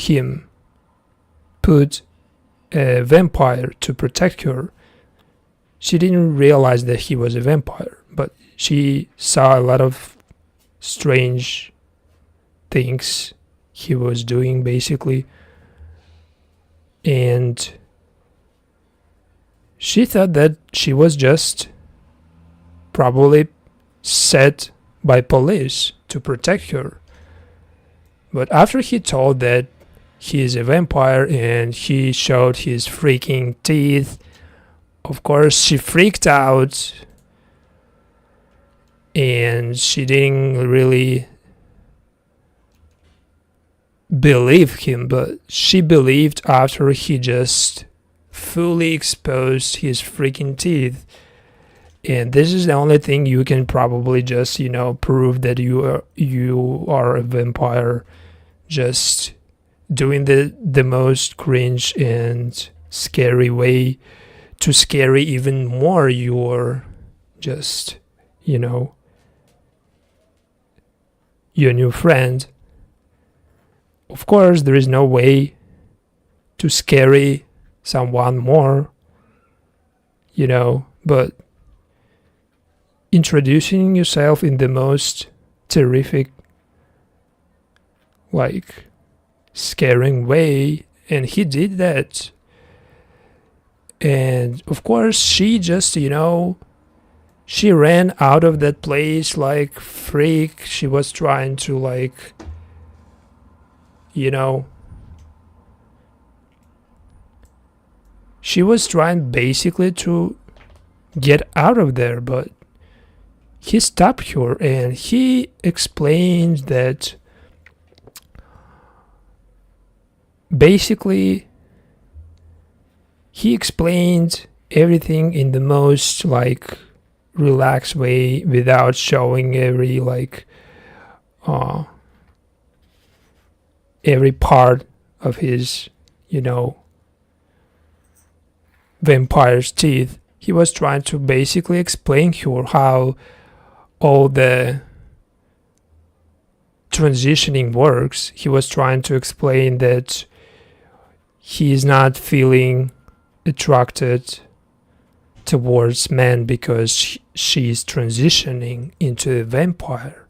Speaker 1: a vampire to protect her. She didn't realize that he was a vampire, but she saw a lot of strange things he was doing, basically, and she thought that she was just probably set by police to protect her. But after he told that he is a vampire and he showed his freaking teeth, of course she freaked out, and she didn't really believe him, but she believed after he just fully exposed his freaking teeth. And this is the only thing you can probably just, prove that you are a vampire, just doing the most cringe and scary way to scary even more your just, your new friend. Of course, there is no way to scary someone more, but introducing yourself in the most terrific, scaring way, and he did that. And of course, she just, she ran out of that place like freak. She was trying to she was trying basically to get out of there, but he stopped her and he explained that basically he explained everything in the most relaxed way without showing every part of his vampire's teeth. He was trying to basically explain her how all the transitioning works. He was trying to explain that he is not feeling attracted towards men because she is transitioning into a vampire.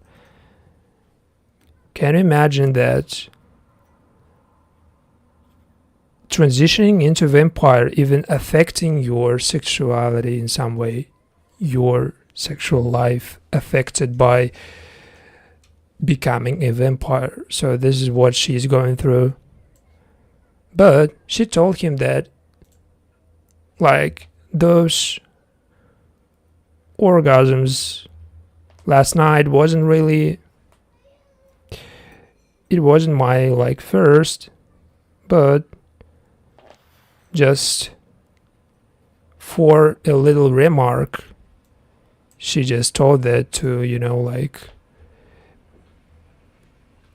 Speaker 1: Can you imagine that? Transitioning into vampire even affecting your sexuality in some way, your sexual life affected by becoming a vampire. So this is what she's going through. But she told him that those orgasms last night wasn't really, it wasn't my first, but just for a little remark, she just told that to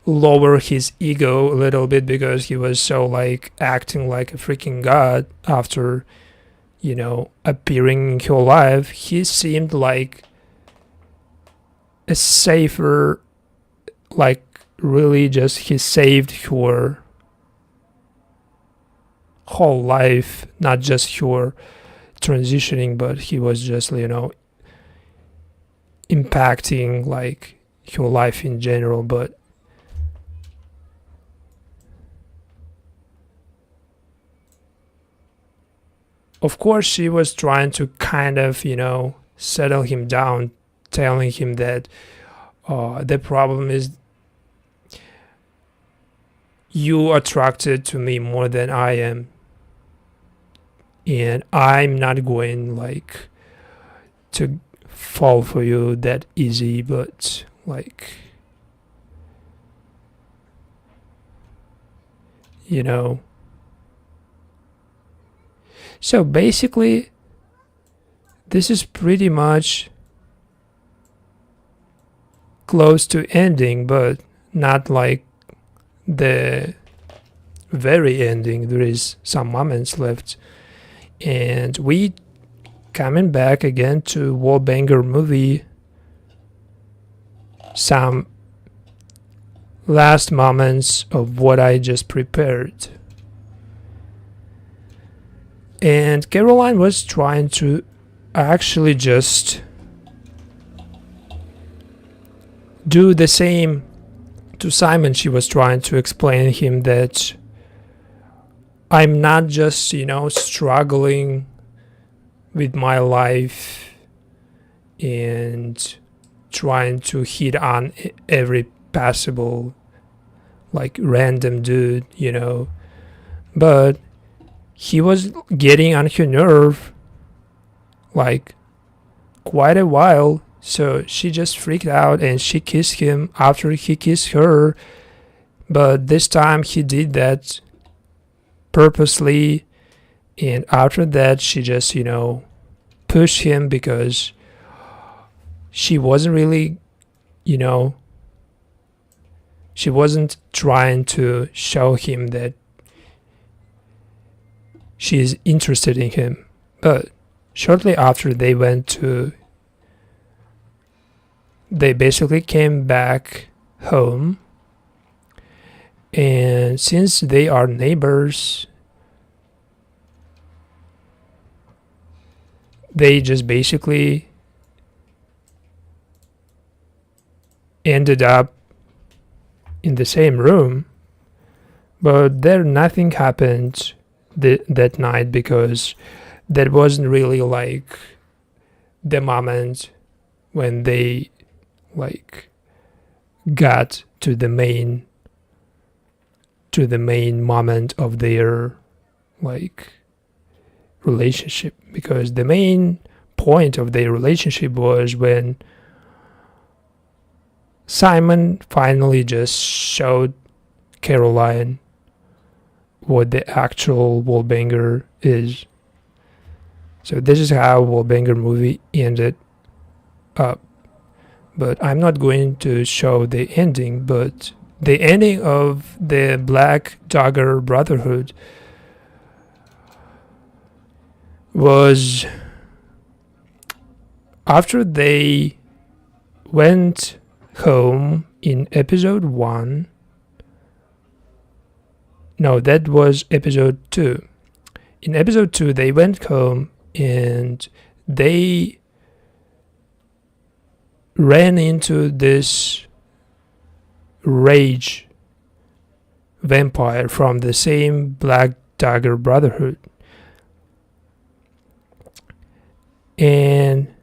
Speaker 1: lower his ego a little bit, because he was so acting like a freaking god after appearing in her life. He seemed like a safer, really just he saved her whole life, not just her transitioning, but he was just impacting her life in general. But of course she was trying to kind of settle him down, telling him that the problem is you attracted to me more than I am. and I'm not going like to fall for you that easy, but like, you know. So basically, this is pretty much close to ending, but not like the very ending. There is some moments left, and we coming back again to Wallbanger movie. Some last moments of what I just prepared. And Caroline was trying to actually just do the same to Simon. She was trying to explain him that I'm not just, struggling with my life and trying to hit on every possible like random dude, but he was getting on her nerve like quite a while, so she just freaked out and she kissed him after he kissed her. But this time he did that purposely, and after that she just pushed him because she wasn't really she wasn't trying to show him that she is interested in him. But shortly after they basically came back home, and since they are neighbors, they just basically ended up in the same room. But there nothing happened that night, because that wasn't really like the moment when they like got to the main moment of their like relationship, because the main point of their relationship was when Simon finally just showed Caroline what the actual Wallbanger is. So this is how Wallbanger movie ended up. But I'm not going to show the ending, but the ending of the Black Dagger Brotherhood was after they went home in episode 1. No, that was episode 2. In episode 2, they went home and they ran into this rage vampire from the same Black Dagger Brotherhood. And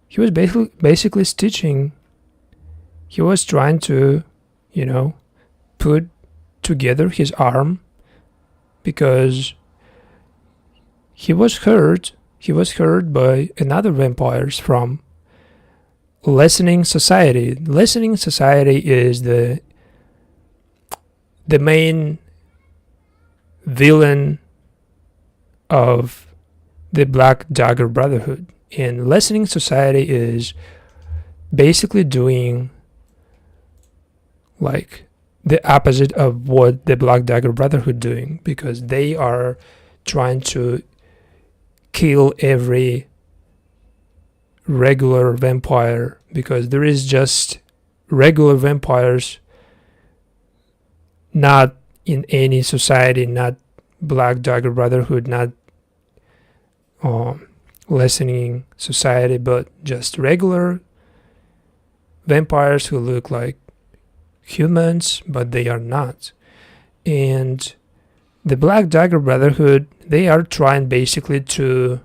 Speaker 1: he was basically stitching. He was trying to, put together his arm, because he was hurt by another vampires from Lessening Society. Lessening Society is the main villain of the Black Dagger Brotherhood, and Lessening Society is basically doing like the opposite of what the Black Dagger Brotherhood doing, because they are trying to kill every regular vampire, because there is just regular vampires not in any society, not Black Dagger Brotherhood, not Lessening Society, but just regular vampires who look like humans, but they are not. And the Black Dagger Brotherhood, they are trying basically to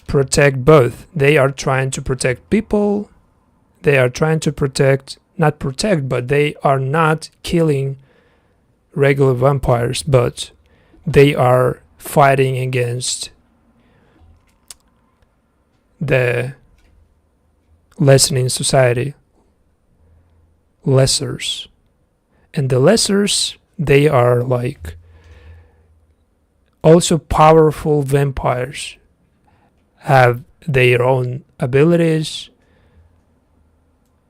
Speaker 1: protect both. They are trying to protect people. They are trying to not protect, but they are not killing regular vampires, but they are fighting against the lessening society, lessers. And the lessers, they are like also powerful vampires, have their own abilities,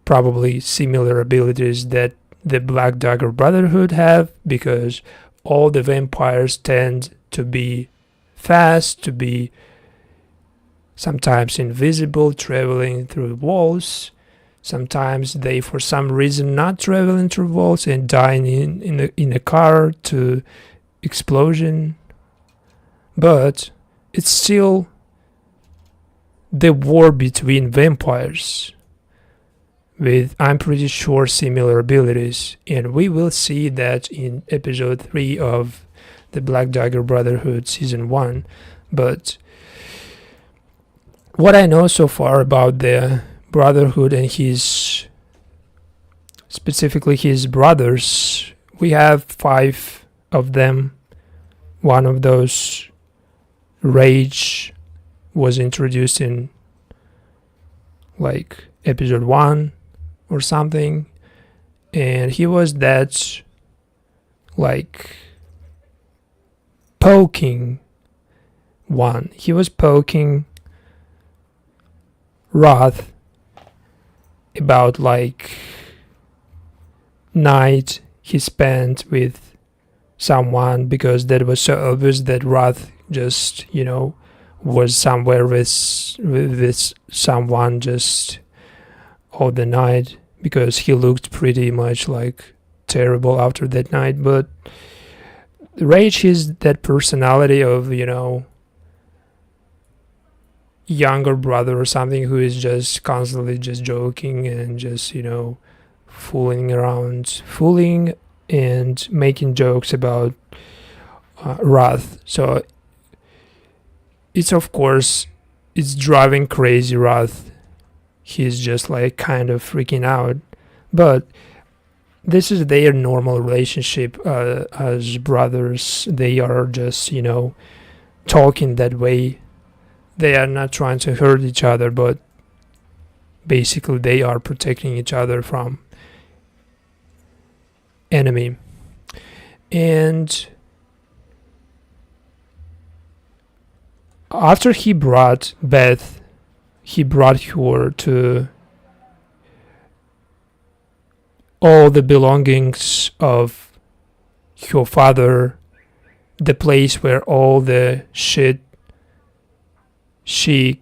Speaker 1: probably similar abilities that the Black Dagger Brotherhood have, because all the vampires tend to be fast, to be sometimes invisible, traveling through walls. Sometimes they, for some reason, not traveling through walls and dying in a car to explosion. But it's still the war between vampires with, I'm pretty sure, similar abilities. And we will see that in episode 3 of the Black Dagger Brotherhood season 1. But what I know so far about the Brotherhood and specifically his brothers, we have 5 of them. One of those, Rage, was introduced in like episode 1 or something, and he was that like poking one. He was poking Wrath about like night he spent with someone, because that was so obvious that Wrath just, was somewhere with someone just all the night, because he looked pretty much like terrible after that night. But Rage is that personality of, younger brother or something who is just constantly just joking and just, fooling and making jokes about Wrath. So it's, of course, it's driving crazy Wrath. He's just like kind of freaking out. But this is their normal relationship as brothers. They are just, talking that way. They are not trying to hurt each other, but basically they are protecting each other from enemy. And after he brought Beth, he brought her to all the belongings of her father, the place where all the shit she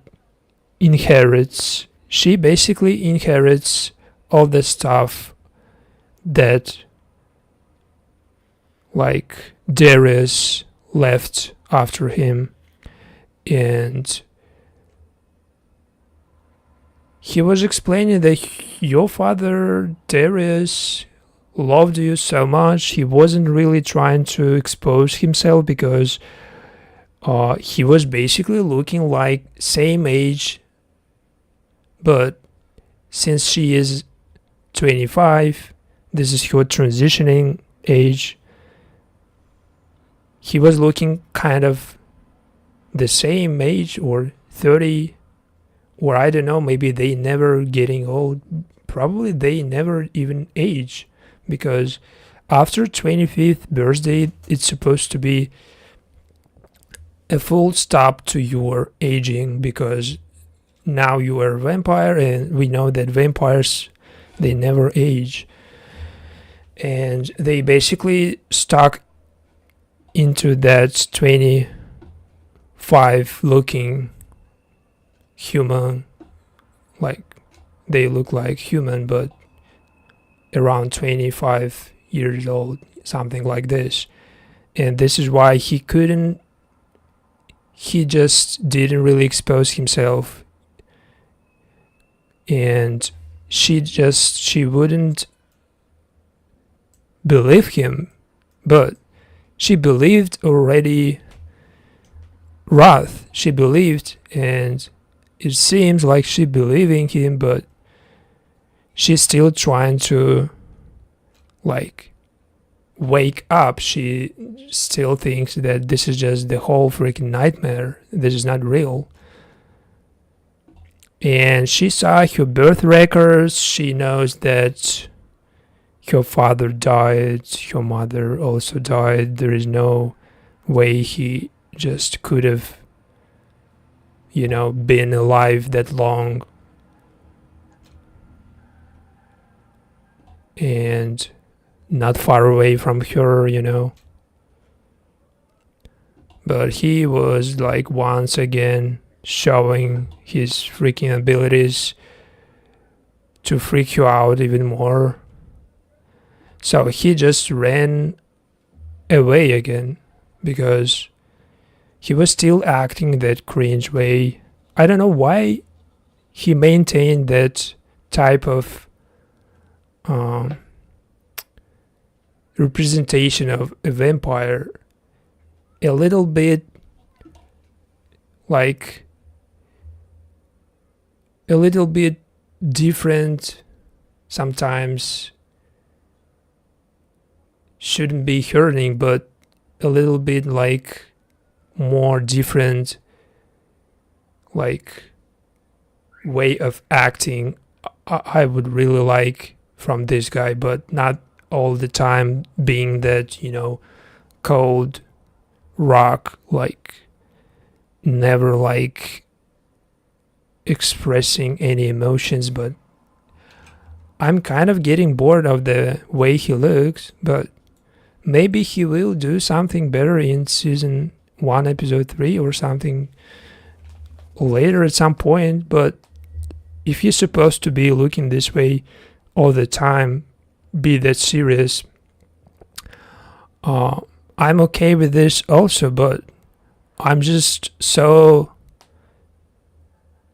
Speaker 1: inherits. She basically inherits all the stuff that like Darius left after him. And he was explaining that your father Darius loved you so much. He wasn't really trying to expose himself, because he was basically looking like same age, but since she is 25, this is her transitioning age, he was looking kind of the same age, or 30, or I don't know, maybe they never getting old. Probably they never even age, because after 25th birthday, it's supposed to be a full stop to your aging, because now you are a vampire, and we know that vampires, they never age. And they basically stuck into that 25 looking human, like they look like human but around 25 years old, something like this. And this is why he just didn't really expose himself, and she wouldn't believe him, but she believed already Wrath. She believed, and it seems like she believing him, but she's still trying to like wake up, she still thinks that this is just the whole freaking nightmare. This is not real. And she saw her birth records. She knows that her father died, her mother also died. There is no way he just could have, been alive that long. And not far away from her. But he was like once again showing his freaking abilities to freak you out even more. So he just ran away again because he was still acting that cringe way. I don't know why he maintained that type of representation of a vampire, a little bit different sometimes. Shouldn't be hurting, but a little bit more different way of acting I would really like from this guy, but not all the time being that, cold rock, never expressing any emotions. But I'm kind of getting bored of the way he looks, but maybe he will do something better in season 1 episode 3 or something later at some point. But if you're supposed to be looking this way all the time, be that serious, I'm okay with this also, but I'm just so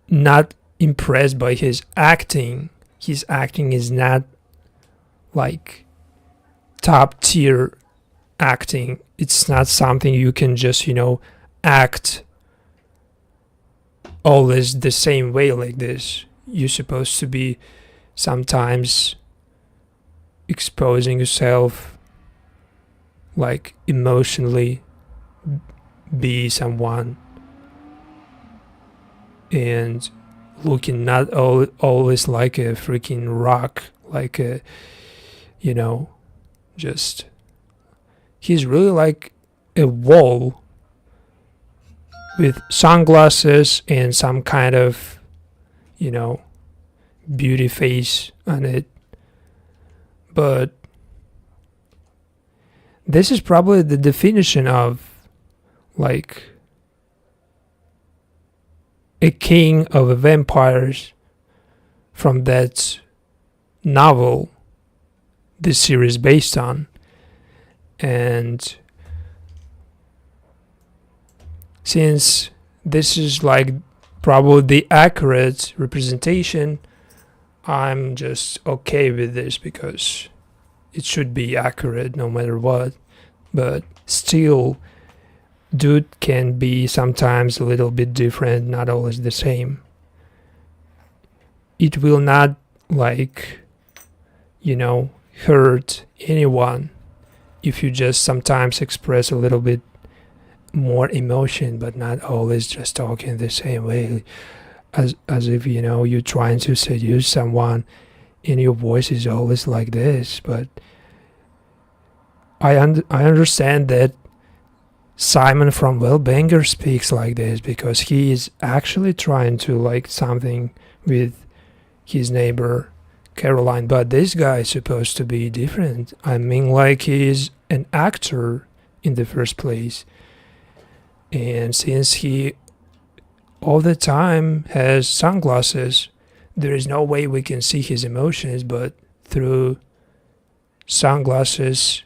Speaker 1: not impressed by his acting. His acting is not top tier acting. It's not something you can just, act always the same way like this. You're supposed to be sometimes exposing yourself, emotionally be someone, and looking not always like a freaking rock, just he's really like a wall with sunglasses and some kind of beauty face on it. But this is probably the definition of a king of the vampires from that novel this series based on. And since this is probably the accurate representation, I'm just okay with this because it should be accurate no matter what. But still, dude can be sometimes a little bit different, not always the same. It will not hurt anyone if you just sometimes express a little bit more emotion, but not always just talking the same way, as if you're trying to seduce someone and your voice is always like this. But I understand that Simon from Wallbanger speaks like this because he is actually trying to something with his neighbor Caroline, but this guy is supposed to be different. I mean, he is an actor in the first place, and since he all the time has sunglasses, there is no way we can see his emotions, but through sunglasses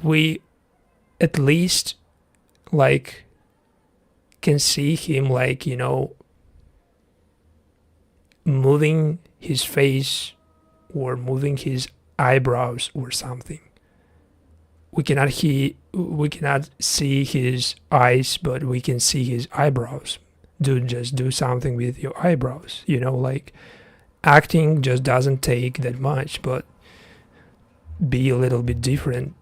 Speaker 1: we at least can see him moving his face or moving his eyebrows or something. We cannot see his eyes, but we can see his eyebrows. Just do something with your eyebrows. Acting just doesn't take that much, but be a little bit different.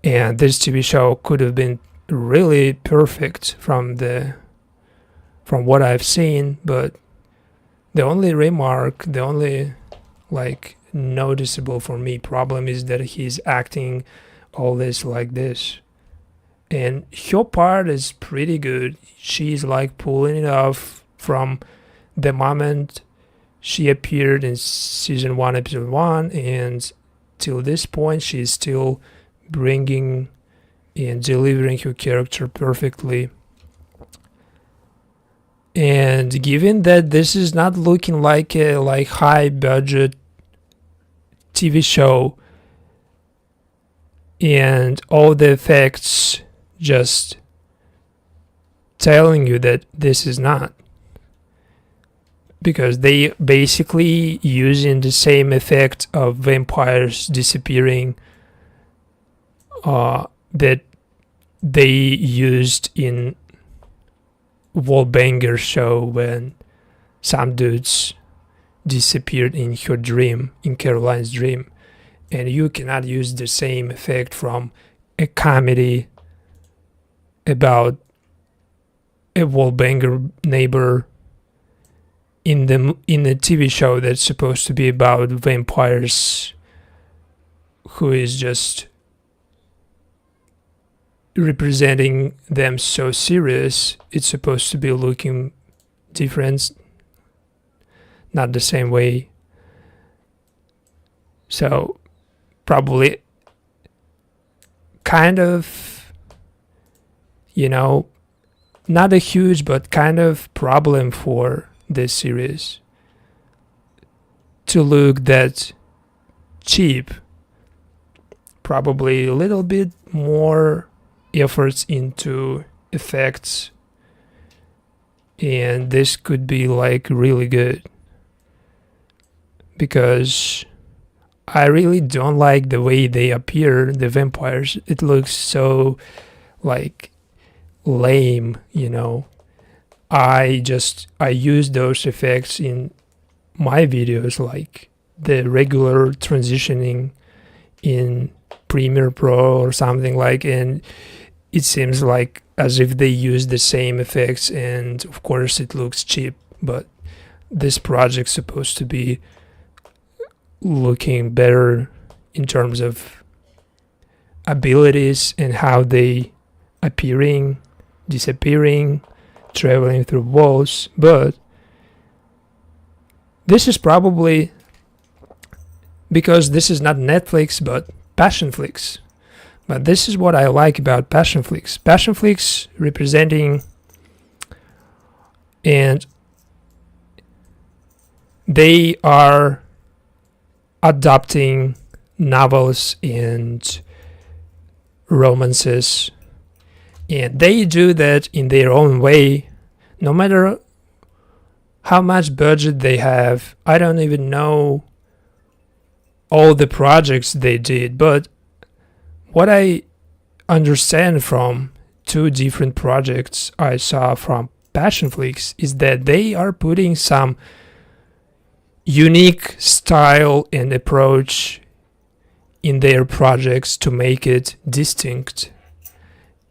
Speaker 1: And this TV show could have been really perfect from what I've seen, but the only like noticeable for me problem is that he's acting all this like this. And her part is pretty good. She's like pulling it off from the moment she appeared in season 1, episode 1, and till this point she's still bringing and delivering her character perfectly. And given that this is not looking like a high budget TV show, and all the effects just telling you that this is not, because they basically using the same effect of vampires disappearing that they used in Wallbanger show when some dudes disappeared in her dream, in Caroline's dream. And you cannot use the same effect from a comedy about a Wallbanger neighbor in a TV show that's supposed to be about vampires who is just representing them so serious. It's supposed to be looking different, not the same way. So probably kind of, not a huge but kind of problem for this series to look that cheap. Probably a little bit more efforts into effects, and this could be like really good, because I really don't like the way they appear, the vampires. It looks so like lame, I use those effects in my videos, like the regular transitioning in Premiere Pro or something like, and it seems like as if they use the same effects, and of course it looks cheap, but this project's supposed to be looking better in terms of abilities and how they appearing, disappearing, traveling through walls. But this is probably because this is not Netflix but Passionflix. But this is what I like about Passionflix. Passionflix representing, and they are adapting novels and romances, and they do that in their own way, no matter how much budget they have. I don't even know all the projects they did, but what I understand from 2 different projects I saw from Passionflix is that they are putting some unique style and approach in their projects to make it distinct.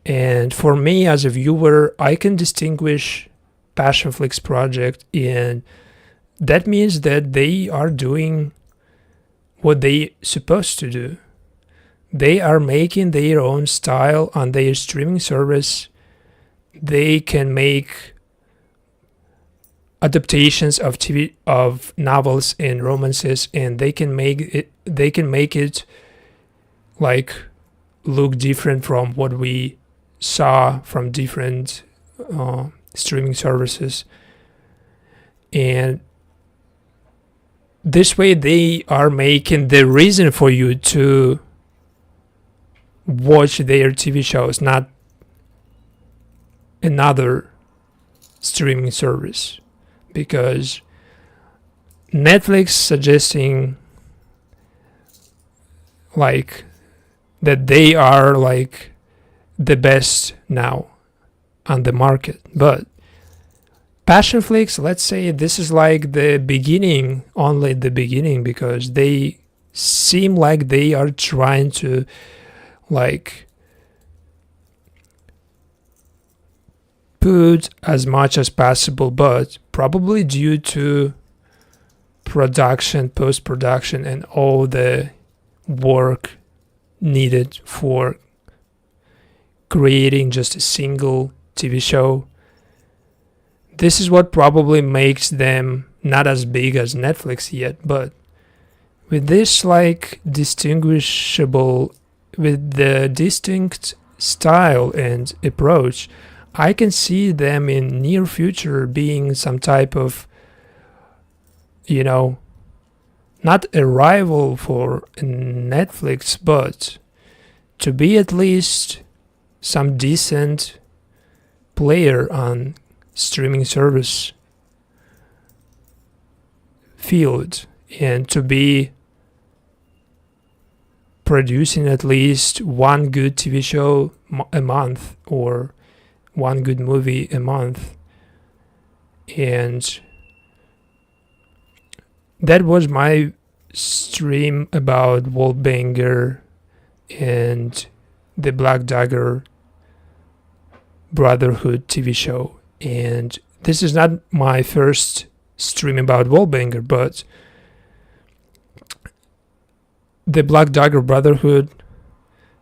Speaker 1: And for me as a viewer, I can distinguish Passionflix project, and that means that they are doing what they supposed to do. They are making their own style on their streaming service. They can make adaptations of TV, of novels and romances, and they can make it like look different from what we saw from different streaming services. And this way they are making the reason for you to watch their TV shows, not another streaming service. Because Netflix suggesting like that they are like the best now on the market, but Passionflix, let's say this is like the beginning, only the beginning, because they seem like they are trying to like put as much as possible, but probably due to production, post-production, and all the work needed for creating just a single TV show, this is what probably makes them not as big as Netflix yet, but with this like distinguishable, with the distinct style and approach, I can see them in near future being some type of, you know, not a rival for Netflix, but to be at least some decent player on streaming service field, and to be producing at least one good TV show a month or one good movie a month. And that was my stream about Wallbanger and the Black Dagger Brotherhood TV show. And this is not my first stream about Wallbanger, but the Black Dagger Brotherhood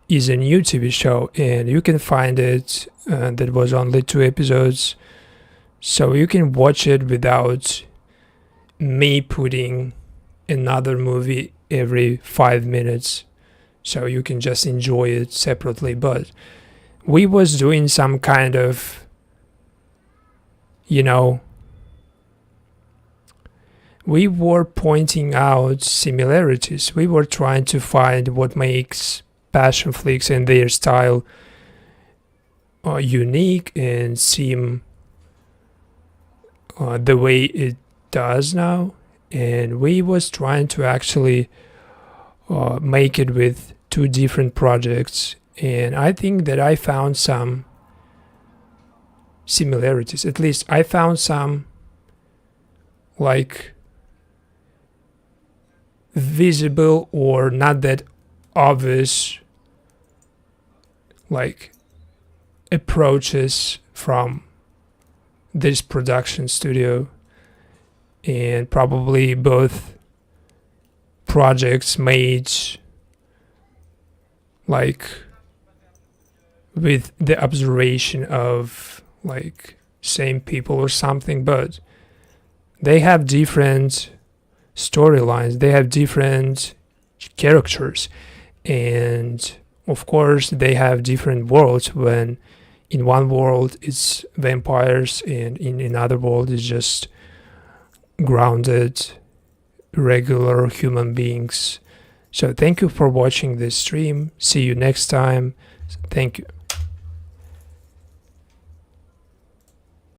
Speaker 1: is a new TV show, and you can find it. That was only 2 episodes, so you can watch it without me putting another movie every 5 minutes, so you can just enjoy it separately. But we was doing some kind of, you know, we were pointing out similarities. We were trying to find what makes Passionflix and their style unique and seem the way it does now. And we was trying to actually make it with 2 different projects. And I think that I found some similarities. At least I found some like visible or not that obvious like approaches from this production studio, and probably both projects made like with the observation of like same people or something, but they have different storylines, they have different characters, and of course they have different worlds. When in one world it's vampires and in another world it's just grounded regular human beings. So thank you for watching this stream. See you next time. Thank you.